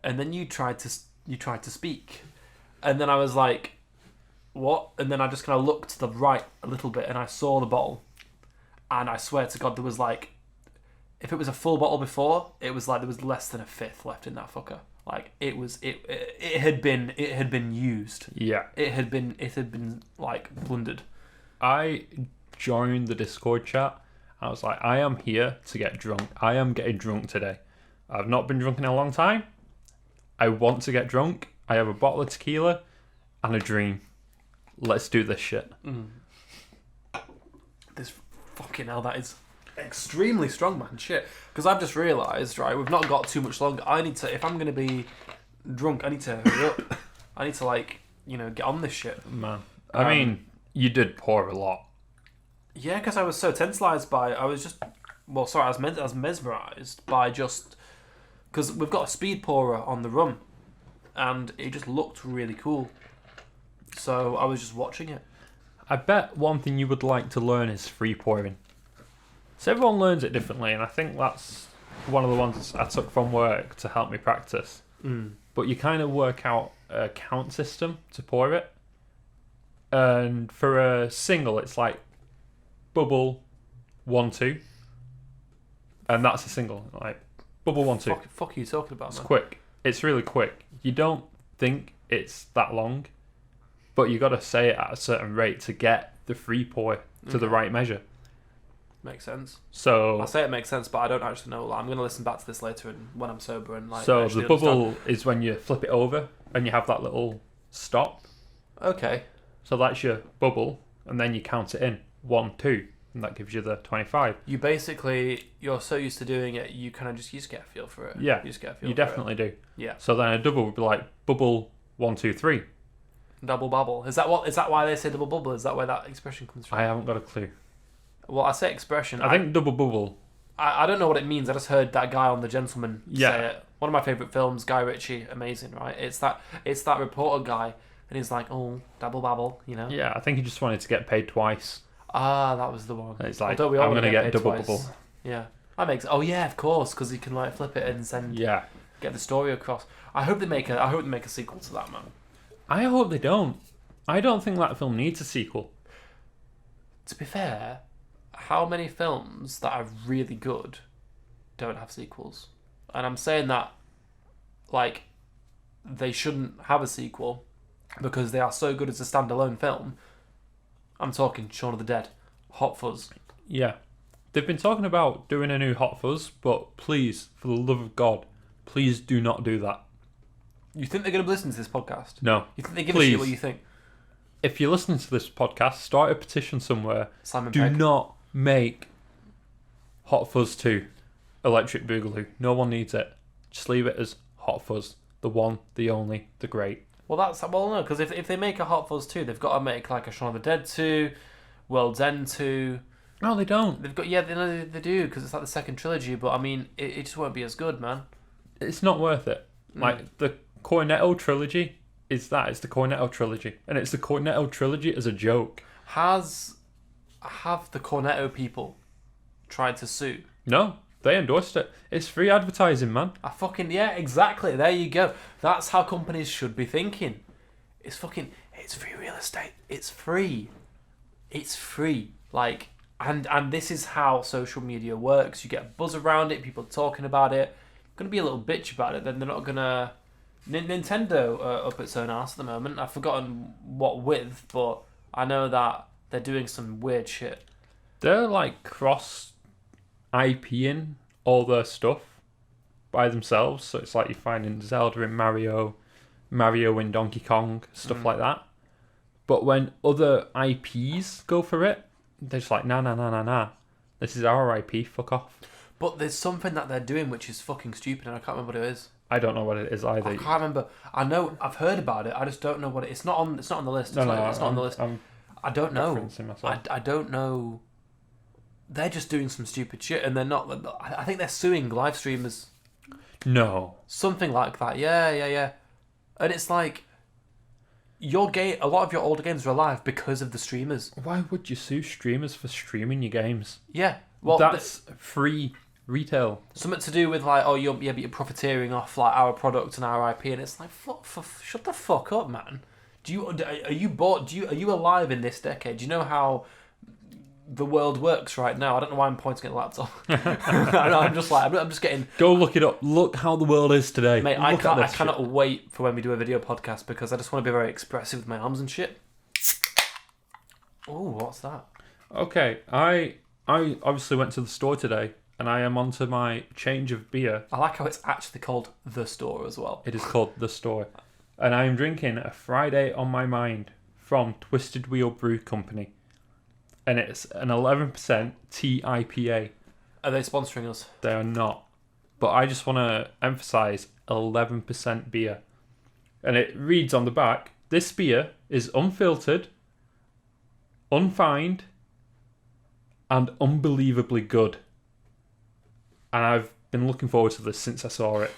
And then you tried to speak, and then I was like, "What?" And then I just kind of looked to the right a little bit, and I saw the bottle, and I swear to God, there was like, if it was a full bottle before, it was like there was less than a fifth left in that fucker. Like it had been used. Yeah. It had been like plundered. I joined the Discord chat. I was like, I am here to get drunk. I am getting drunk today. I've not been drunk in a long time. I want to get drunk. I have a bottle of tequila and a dream. let's do this shit. This fucking hell, that is extremely strong, man. Shit. Because I've just realised, right, we've not got too much longer. I need to, if I'm going to be drunk, I need to hurry up. I need to, like, you know, get on this shit. Man. I mean, you did pour a lot. Yeah, because I was so tantalised by, I was mesmerised by just, because we've got a speed pourer on the rum, and it just looked really cool. So I was just watching it. I bet one thing you would like to learn is free pouring. So everyone learns it differently, and I think that's one of the ones I took from work to help me practice. But you kind of work out a count system to pour it. And for a single, it's like bubble 1 2, and that's a single. Like bubble 1 2. Fuck are you talking about, man? It's quick. It's really quick. You don't think it's that long, but you got to say it at a certain rate to get the free pour to the right measure. Makes sense. So I say it makes sense, but I don't actually know. Like, I'm going to listen back to this later and when I'm sober and like. So the bubble is when you flip it over and you have that little stop. Okay. So that's your bubble, and then you count it in 1 2, and that gives you the 25. You basically, you're so used to doing it, you kind of just get a feel for it. Yeah, you just get a feel. You definitely do. Yeah. So then a double would be like bubble 1 2 3. Double bubble. Is that why they say double bubble? Is that where that expression comes from? I haven't got a clue. Well, I say expression. I think double bubble. I don't know what it means. I just heard that guy on The Gentleman say it. One of my favourite films, Guy Ritchie, amazing, right? It's that reporter guy, and he's like, oh, double bubble, you know? Yeah, I think he just wanted to get paid twice. Ah, that was the one. And it's like, I'm going to get double bubble. Yeah. That makes... Oh, yeah, of course, because he can, like, flip it and send... Yeah. Get the story across. I hope they make a sequel to that, man. I hope they don't. I don't think that film needs a sequel. To be fair, how many films that are really good don't have sequels? And I'm saying that, like, they shouldn't have a sequel because they are so good as a standalone film. I'm talking Shaun of the Dead, Hot Fuzz. Yeah. They've been talking about doing a new Hot Fuzz, but please, for the love of God, please do not do that. You think they're going to listen to this podcast? No. You think they give a shit what you think? If you're listening to this podcast, start a petition somewhere. Simon Do Pegg. not make Hot Fuzz 2 Electric Boogaloo. No one needs it. Just leave it as Hot Fuzz. The one, the only, the great. Well, no, because if they make a Hot Fuzz 2, they've got to make like a Shaun of the Dead 2, World's End 2. No, they don't. They've got they do because it's like the second trilogy. But I mean, it just won't be as good, man. It's not worth it. Like the Cornetto trilogy is that. It's the Cornetto trilogy, and it's the Cornetto trilogy as a joke. Have the Cornetto people tried to sue? No, they endorsed it. It's free advertising, man. Yeah, exactly. There you go. That's how companies should be thinking. It's free real estate. It's free. Like, and this is how social media works. You get a buzz around it. People talking about it. Going to be a little bitch about it. Then they're not gonna. Nintendo up its own arse at the moment. I've forgotten what with, but I know that they're doing some weird shit. They're like cross IPing all their stuff by themselves. So it's like you're finding Zelda in Mario in Donkey Kong, stuff like that. But when other IPs go for it, they're just like, nah. This is our IP, fuck off. But there's something that they're doing which is fucking stupid, and I can't remember what it is. I don't know what it is either. I can't remember. I know I've heard about it. I just don't know what it is. It's not on the list. It's not on the list. I don't know. I don't know. They're just doing some stupid shit, and they're not. I think they're suing live streamers. No. Something like that. Yeah. And it's like your game. A lot of your older games are alive because of the streamers. Why would you sue streamers for streaming your games? Yeah. Well, that's free retail. Something to do with like, but you're profiteering off like our product and our IP, and it's like, shut the fuck up, man. Are you alive in this decade? Do you know how the world works right now? I don't know why I'm pointing at the laptop. I'm just getting. Go look it up. Look how the world is today. Mate, I cannot wait for when we do a video podcast because I just want to be very expressive with my arms and shit. Oh, what's that? Okay, I obviously went to the store today. And I am onto my change of beer. I like how it's actually called The Store as well. It is called The Store. And I am drinking a Friday on My Mind from Twisted Wheel Brew Company, and it's an 11% TIPA. Are they sponsoring us? They are not, but I just want to emphasise 11% beer, and it reads on the back: this beer is unfiltered, unfined, and unbelievably good. And I've been looking forward to this since I saw it.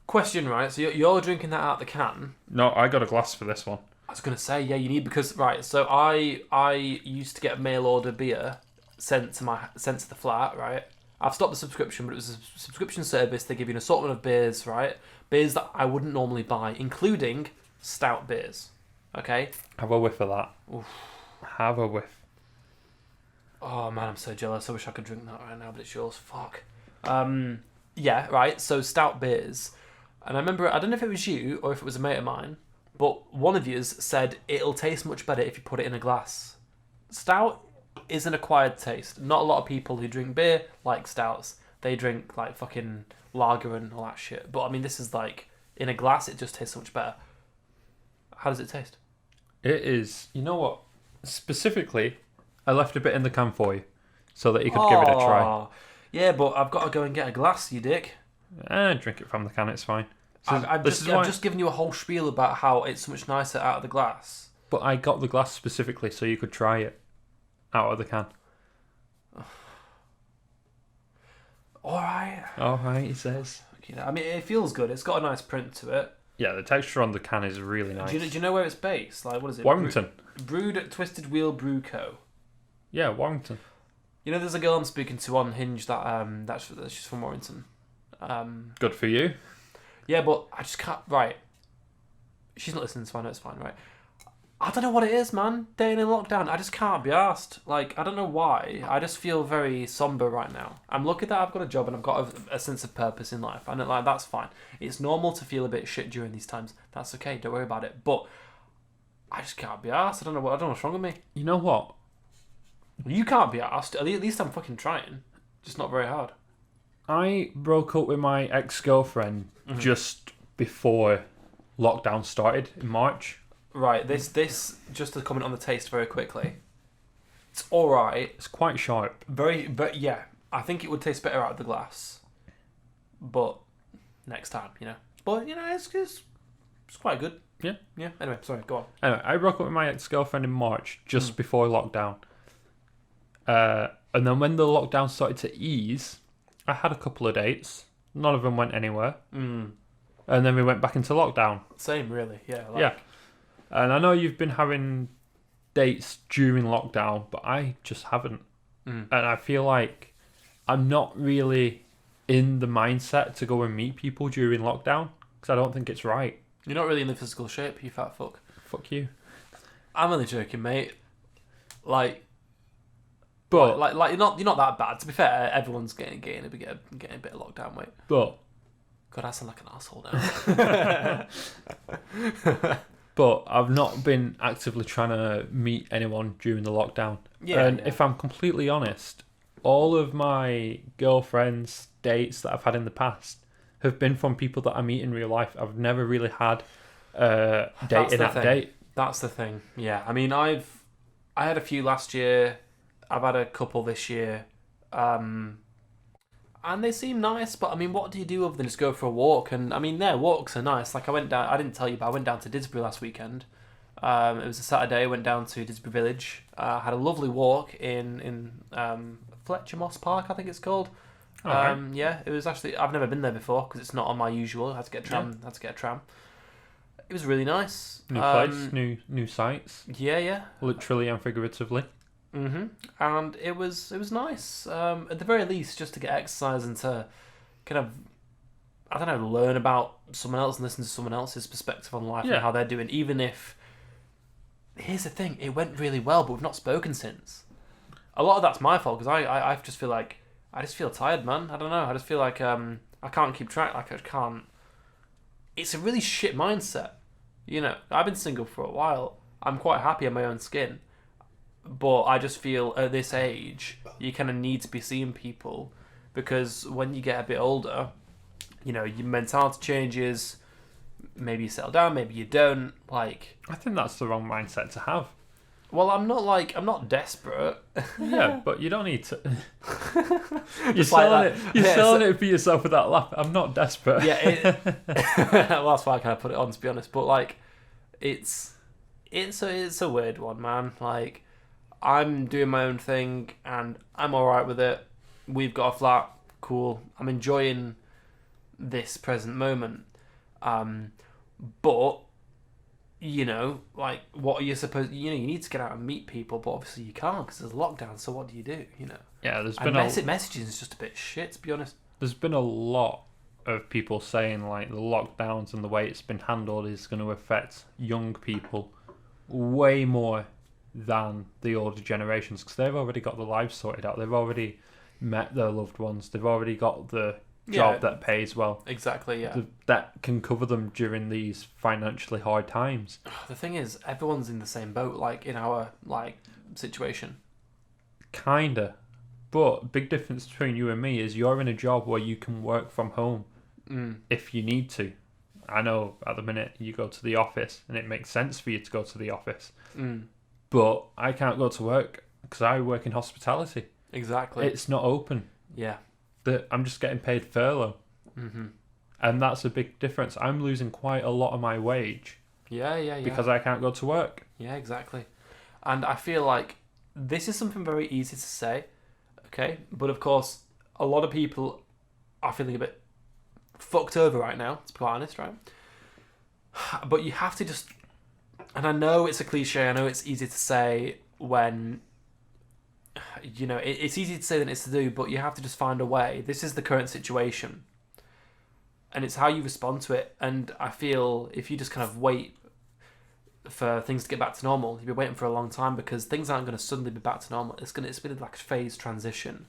Question, right? So you're drinking that out of the can? No, I got a glass for this one. I was gonna say, yeah, you need, because right. So I used to get mail order beer sent to the flat, right? I've stopped the subscription, but it was a subscription service. They give you an assortment of beers, right? Beers that I wouldn't normally buy, including stout beers. Okay. Have a whiff of that. Oof. Have a whiff. Oh man, I'm so jealous. I wish I could drink that right now, but it's yours. Fuck. Yeah, right. So stout beers, and I remember, I don't know if it was you or if it was a mate of mine, but one of yous said it'll taste much better if you put it in a glass. Stout is an acquired taste. Not a lot of people who drink beer like stouts. They drink like fucking lager and all that shit. But I mean, this is like, in a glass, it just tastes so much better. How does it taste? It is. You know what? Specifically, I left a bit in the can for you, so that you could give it a try. Yeah, but I've got to go and get a glass, you dick. Drink it from the can, it's fine. So I've just given you a whole spiel about how it's so much nicer out of the glass. But I got the glass specifically so you could try it out of the can. Alright, he says. I mean, it feels good. It's got a nice print to it. Yeah, the texture on the can is really nice. Do you know where it's based? Like, what is it? Warrington. Brewed at Twisted Wheel Brew Co. Yeah, Warrington. You know, there's a girl I'm speaking to on Hinge that she's from Warrington. Good for you. Yeah, but I just can't. Right. She's not listening, so I know it's fine, right? I don't know what it is, man. Staying in lockdown, I just can't be arsed. Like, I don't know why. I just feel very somber right now. I'm lucky that I've got a job and I've got a sense of purpose in life. And like, that's fine. It's normal to feel a bit shit during these times. That's okay. Don't worry about it. But I just can't be arsed. I don't know what's wrong with me. You know what? You can't be arsed. At least I'm fucking trying. Just not very hard. I broke up with my ex-girlfriend just before lockdown started in March. Right, this just to comment on the taste very quickly. It's all right. It's quite sharp. But yeah, I think it would taste better out of the glass. But next time, you know. But you know, it's quite good. Yeah. Yeah. Anyway, sorry. Go on. Anyway, I broke up with my ex-girlfriend in March, just before lockdown. And then when the lockdown started to ease, I had a couple of dates. None of them went anywhere. And then we went back into lockdown. Same, really. Yeah. Yeah. And I know you've been having dates during lockdown, but I just haven't. And I feel like I'm not really in the mindset to go and meet people during lockdown, because I don't think it's right. You're not really in the physical shape, you fat fuck. Fuck you. I'm only joking, mate. Like, but like you're not that bad. To be fair, everyone's getting a bit of lockdown weight. But God, I sound like an asshole now. But I've not been actively trying to meet anyone during the lockdown. Yeah. And if I'm completely honest, all of my girlfriends, dates that I've had in the past have been from people that I meet in real life. I've never really had a dating app date. That's the thing. Yeah. I mean, I had a few last year. I've had a couple this year. And they seem nice, but I mean, what do you do other than just go for a walk? And I mean, their walks are nice. Like, I didn't tell you, but I went down to Didsbury last weekend. It was a Saturday. I went down to Didsbury Village. Had a lovely walk in Fletcher Moss Park, I think it's called. Okay. Yeah, it was actually, I've never been there before because it's not on my usual. I had to get a tram. It was really nice. New place, new sights. Yeah. Literally and figuratively. And it was nice. At the very least, just to get exercise and to kind of, I don't know, learn about someone else and listen to someone else's perspective on life and how they're doing. Even if, here's the thing, it went really well, but we've not spoken since. A lot of that's my fault because I just feel like I just feel tired, man. I don't know. I just feel like I can't keep track. Like, I can't. It's a really shit mindset. You know, I've been single for a while. I'm quite happy in my own skin. But I just feel at this age, you kind of need to be seeing people because when you get a bit older, you know, your mentality changes. Maybe you settle down, maybe you don't. Like, I think that's the wrong mindset to have. Well, I'm not desperate. Yeah, but you don't need to. You're Just like selling that. it. You're Yeah, selling it for yourself with that laugh. I'm not desperate. Yeah, well, that's why I kind of put it on, to be honest. But like, it's a weird one, man. Like, I'm doing my own thing and I'm all right with it. We've got a flat, cool. I'm enjoying this present moment. But you know, like, what are you supposed? You know, you need to get out and meet people, but obviously you can't because there's lockdown. So what do you do? You know. Yeah, messaging is just a bit shit, to be honest. There's been a lot of people saying like the lockdowns and the way it's been handled is going to affect young people way more than the older generations because they've already got their lives sorted out. They've already met their loved ones. They've already got the job that pays well. Exactly, yeah. That can cover them during these financially hard times. The thing is, everyone's in the same boat, like, in our, like, situation. Kinda. But big difference between you and me is you're in a job where you can work from home if you need to. I know at the minute you go to the office and it makes sense for you to go to the office. But I can't go to work because I work in hospitality. Exactly. It's not open. Yeah. I'm just getting paid furlough. And that's a big difference. I'm losing quite a lot of my wage. Yeah. Because I can't go to work. Yeah, exactly. And I feel like this is something very easy to say, okay? But of course, a lot of people are feeling a bit fucked over right now, to be quite honest, right? But you have to just... And I know it's a cliche, I know it's easy to say when... You know, it's easy to say than it's to do, but you have to just find a way. This is the current situation. And it's how you respond to it. And I feel if you just kind of wait for things to get back to normal, you'll be waiting for a long time because things aren't going to suddenly be back to normal. It's been like a phase transition.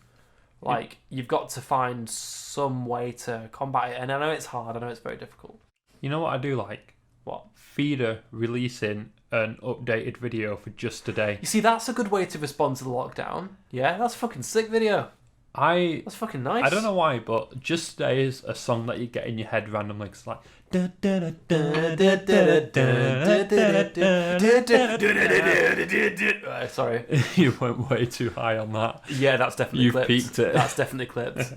Like, you've got to find some way to combat it. And I know it's hard. I know it's very difficult. You know what I do like? What? Feeder releasing an updated video for just today. You see, that's a good way to respond to the lockdown. Yeah, that's a fucking sick video. That's fucking nice. I don't know why, but Just Today is a song that you get in your head randomly. It's like... Sorry. You went way too high on that. Yeah, that's definitely clipped. You've peaked it. That's definitely clipped.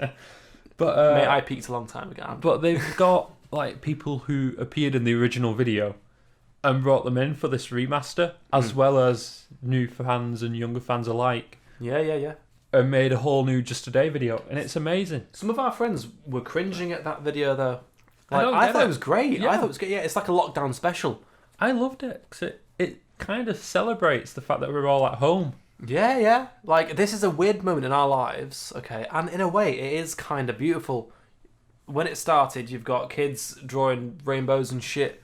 But mate, I peaked a long time ago. But they've got like people who appeared in the original video and brought them in for this remaster, as well as new fans and younger fans alike. Yeah. And made a whole new Just Today video, and it's amazing. Some of our friends were cringing at that video, though. Like, I thought it was great. Yeah. I thought it was good. Yeah, it's like a lockdown special. I loved it because it kind of celebrates the fact that we're all at home. Yeah. Like, this is a weird moment in our lives, okay? And in a way, it is kind of beautiful. When it started, you've got kids drawing rainbows and shit.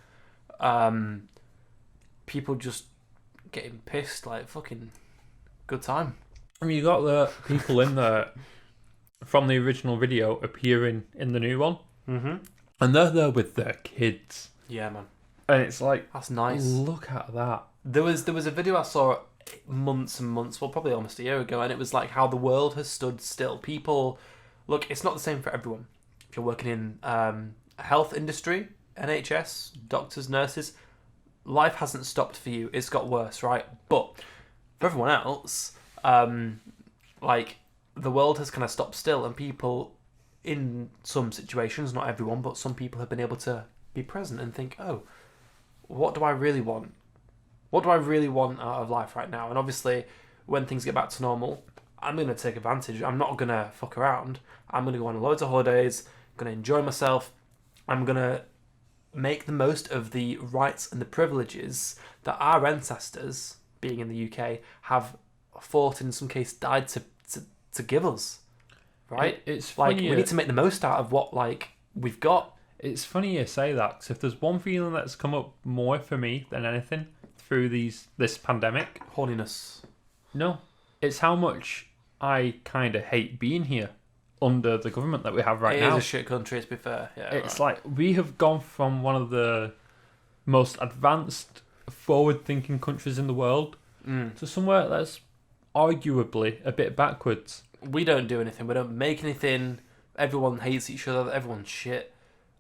People just getting pissed, like, fucking good time. I mean, you got the people in there from the original video appearing in the new one. And they're there with their kids. Yeah, man. And it's like... That's nice. Look at that. There was a video I saw months and months, well, probably almost a year ago, and it was like how the world has stood still. People... Look, it's not the same for everyone. If you're working in a health industry, NHS, doctors, nurses, life hasn't stopped for you. It's got worse, right? But for everyone else... like, the world has kind of stopped still, and people in some situations, not everyone, but some people have been able to be present and think, oh, what do I really want? What do I really want out of life right now? And obviously, when things get back to normal, I'm going to take advantage. I'm not going to fuck around. I'm going to go on loads of holidays. I'm going to enjoy myself. I'm going to make the most of the rights and the privileges that our ancestors, being in the UK, have fought, in some case died to give us, right? It's like, funny, we need to make the most out of what, like, we've got. It's funny you say that, because if there's one feeling that's come up more for me than anything through this pandemic, horniness. No, it's how much I kind of hate being here under the government that we have right now. It is a shit country, to be fair. Yeah, it's like we have gone from one of the most advanced, forward-thinking countries in the world to somewhere that's arguably a bit backwards. We don't do anything. We don't make anything. Everyone hates each other. Everyone's shit.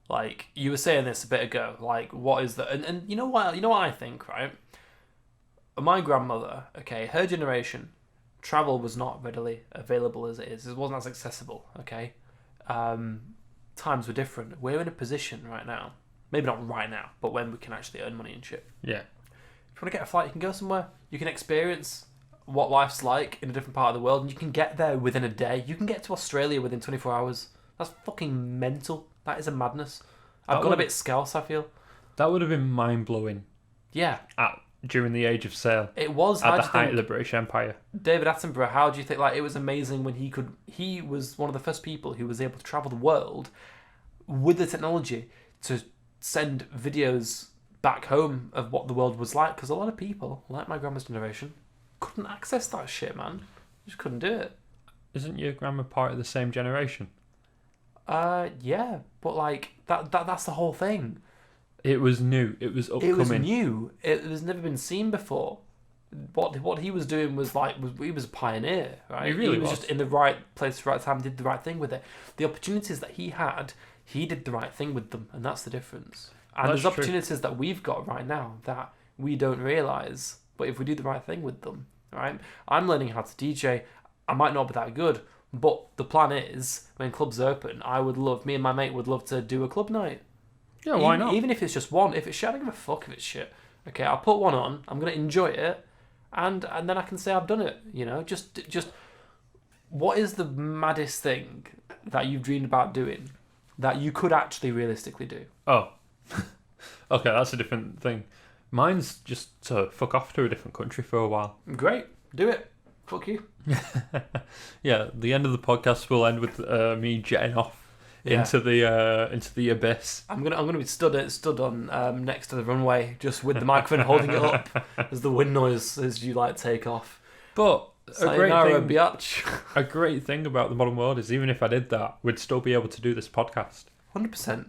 Like, you were saying this a bit ago. Like, what is that? And you know what? You know what I think, right? my grandmother, okay, her generation, travel was not readily available as it is. It wasn't as accessible, okay? Times were different. We're in a position right now, maybe not right now, but when we can actually earn money and shit. Yeah. If you want to get a flight, you can go somewhere. You can experience what life's like in a different part of the world, and you can get there within a day. You can get to Australia within 24 hours. That's fucking mental. That is a madness. I've gone a bit scarce, I feel. That would have been mind-blowing. Yeah. During the Age of Sail. It was. At the height of the British Empire. David Attenborough, how do you think, like, it was amazing when he was one of the first people who was able to travel the world with the technology to send videos back home of what the world was like, because a lot of people, like my grandma's generation, couldn't access that shit, man. Just couldn't do it. Isn't your grandma part of the same generation? Yeah, but like that's the whole thing. It was new. It was upcoming. It was new. It was never been seen before. What he was doing was he was a pioneer, right? He really was just in the right place, right time, did the right thing with it. The opportunities that he had, he did the right thing with them, and that's the difference. And there's opportunities that we've got right now that we don't realise, but if we do the right thing with them, right? I'm learning how to DJ. I might not be that good, but the plan is, when clubs open, me and my mate would love to do a club night. Yeah, why not? Even if it's just one. If it's shit, I don't give a fuck if it's shit. Okay, I'll put one on, I'm going to enjoy it, and then I can say I've done it, you know? Just what is the maddest thing that you've dreamed about doing that you could actually realistically do? Oh. Okay, that's a different thing. Mine's just to fuck off to a different country for a while. Great, do it. Fuck you. Yeah, the end of the podcast will end with me jetting off into the abyss. I'm gonna be stood on next to the runway, just with the microphone holding it up as the wind noise as you like take off. But Sayonara, a great thing about the modern world is, even if I did that, we'd still be able to do this podcast. 100%.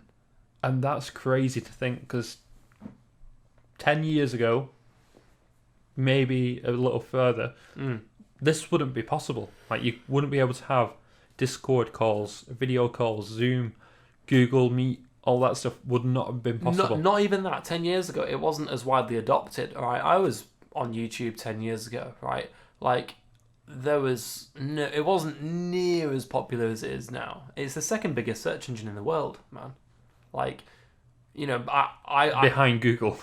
And that's crazy to think, because 10 years ago, maybe a little further, this wouldn't be possible. Like, you wouldn't be able to have Discord calls, video calls, Zoom, Google Meet, all that stuff would not have been possible. Not even that. 10 years ago, it wasn't as widely adopted, all right? I was on YouTube 10 years ago, right? Like, it wasn't near as popular as it is now. It's the second biggest search engine in the world, man. Like, you know, I behind Google.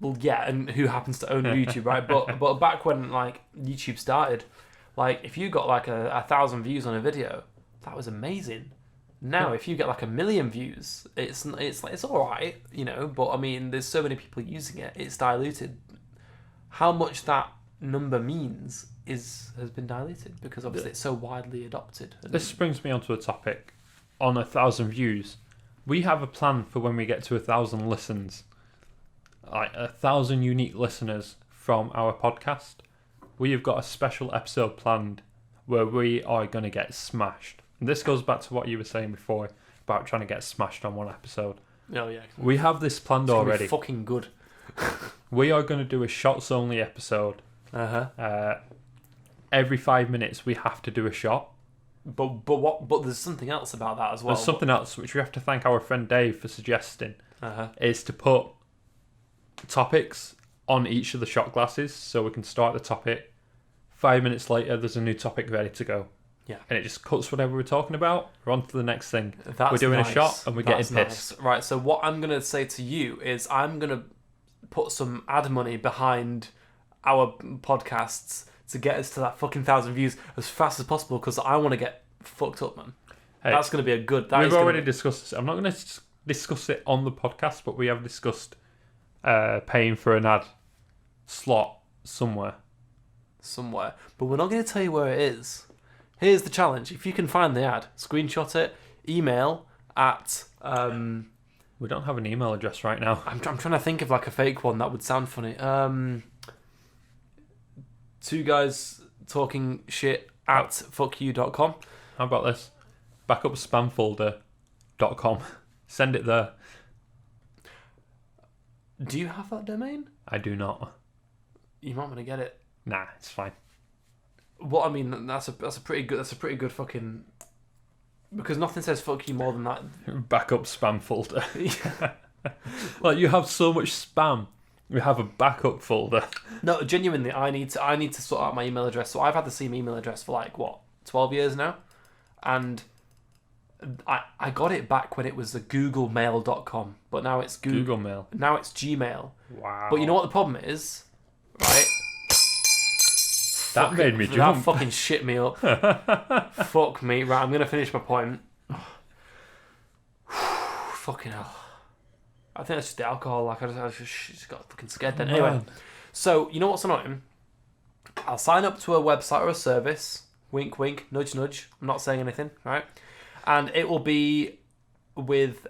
Well, yeah, and who happens to own YouTube, right? But back when, like, YouTube started, like, if you got like 1,000 views on a video, that was amazing. Now, if you get like 1 million views, it's all right, you know. But I mean, there's so many people using it, it's diluted. How much that number means has been diluted, because obviously it's so widely adopted. This brings me onto a topic on 1,000 views. We have a plan for when we get to 1,000 listens, like 1,000 unique listeners from our podcast. We have got a special episode planned where we are going to get smashed. And this goes back to what you were saying before about trying to get smashed on one episode. Oh yeah. We have this planned already. Be fucking good. We are going to do a shots only episode. Every 5 minutes we have to do a shot. But there's something else about that as well. There's something else which we have to thank our friend Dave for suggesting. Is to put topics on each of the shot glasses, so we can start the topic. 5 minutes later, there's a new topic ready to go. Yeah. And it just cuts whatever we're talking about. We're on to the next thing. We're doing a shot and we're getting pissed. Nice. Right, so what I'm going to say to you is I'm going to put some ad money behind our podcasts to get us to that fucking 1,000 views as fast as possible, because I want to get fucked up, man. Hey, that's going to be a good... We've already discussed this. I'm not going to discuss it on the podcast, but we have discussed paying for an ad slot somewhere. But we're not going to tell you where it is. Here's the challenge. If you can find the ad, screenshot it, email at... We don't have an email address right now. I'm trying to think of like a fake one that would sound funny. 2 guys talking shit at fuckyou.com. How about this? Backupspamfolder.com. Send it there. Do you have that domain? I do not. You might want to get it. Nah, it's fine. Well, I mean, that's a pretty good fucking... Because nothing says fuck you more than that. Backup spam folder. Like, you have so much spam We have a backup folder. No, genuinely, I need to sort out my email address. So I've had the same email address for 12 years now, and I got it back when it was the googlemail.com, but now it's Google Mail. Now it's Gmail. Wow. But you know what the problem is, right? That made me jump. That fucking shit me up. Fuck me. Right, I'm gonna finish my point. Fucking hell. I think that's just the alcohol. I just got fucking scared then. Anyway, so you know what's annoying? I'll sign up to a website or a service. Wink, wink. Nudge, nudge. I'm not saying anything, right? And it will be with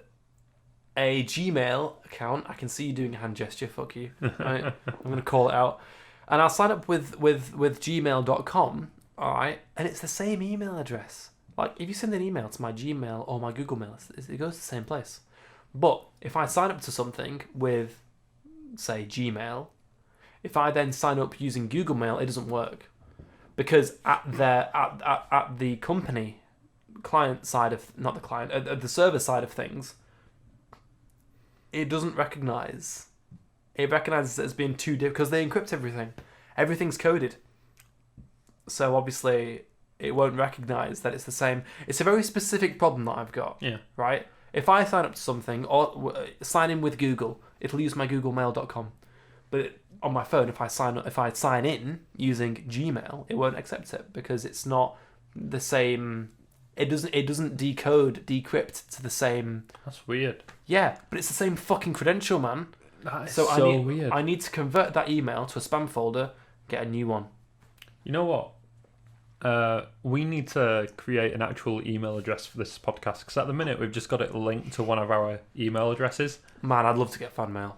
a Gmail account. I can see you doing a hand gesture. Fuck you. Right? I'm gonna call it out. And I'll sign up with gmail.com. All right, and it's the same email address. Like, if you send an email to my Gmail or my Google Mail, it goes to the same place. But if I sign up to something with, say, Gmail, if I then sign up using Google Mail, it doesn't work. Because at the company client side of, not the client, at the server side of things, it doesn't recognise. It recognises it as being too different, because they encrypt everything. Everything's coded. So obviously, it won't recognise that it's the same. It's a very specific problem that I've got. Yeah. Right? If I sign up to something, or sign in with Google, it'll use my googlemail.com. But on my phone, if I sign in using Gmail, it won't accept it, because it's not the same. It doesn't decrypt to the same. That's weird. Yeah, but it's the same fucking credential, man. That is so weird. I need to convert that email to a spam folder, get a new one. You know what? We need to create an actual email address for this podcast, because at the minute we've just got it linked to one of our email addresses. Man, I'd love to get fan mail.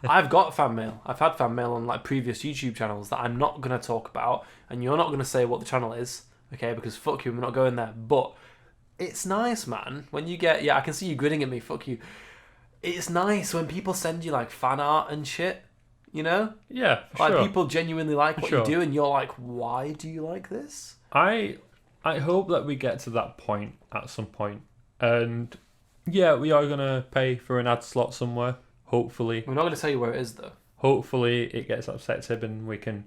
I've got fan mail. I've had fan mail on previous YouTube channels that I'm not going to talk about, and you're not going to say what the channel is, okay? Because fuck you, we're not going there. But it's nice, man. When you get, I can see you grinning at me. Fuck you. It's nice when people send you fan art and shit. You know? Yeah, for sure. People genuinely like what sure. you do, and you're like, why do you like this? I hope that we get to that point at some point. And yeah, we are going to pay for an ad slot somewhere, hopefully. We're not going to tell you where it is, though. Hopefully it gets accepted and we can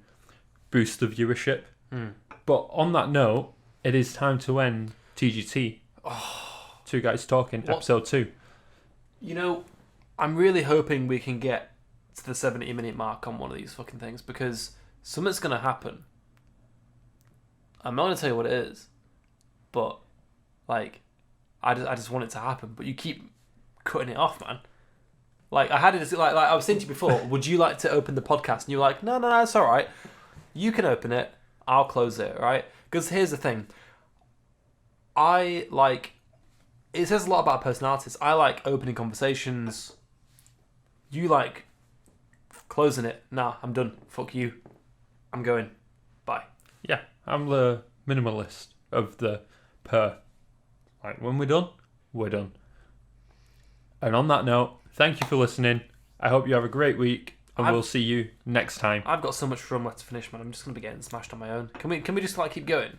boost the viewership. Mm. But on that note, it is time to end TGT. Two Guys Talking, episode 2. You know, I'm really hoping we can get to the 70-minute mark on one of these fucking things, because something's going to happen. I'm not going to tell you what it is, but I just want it to happen. But you keep cutting it off, man. I had it like I was saying to you before. Would you like to open the podcast? And you're like, no, it's all right. You can open it. I'll close it, right? Because here's the thing. It says a lot about personalities. I like opening conversations. You like closing it. Nah, I'm done. Fuck you. I'm going. Bye. Yeah, I'm the minimalist of the per. When we're done, we're done. And on that note, thank you for listening. I hope you have a great week, and we'll see you next time. I've got so much rum left to finish, man. I'm just going to be getting smashed on my own. Can we just keep going?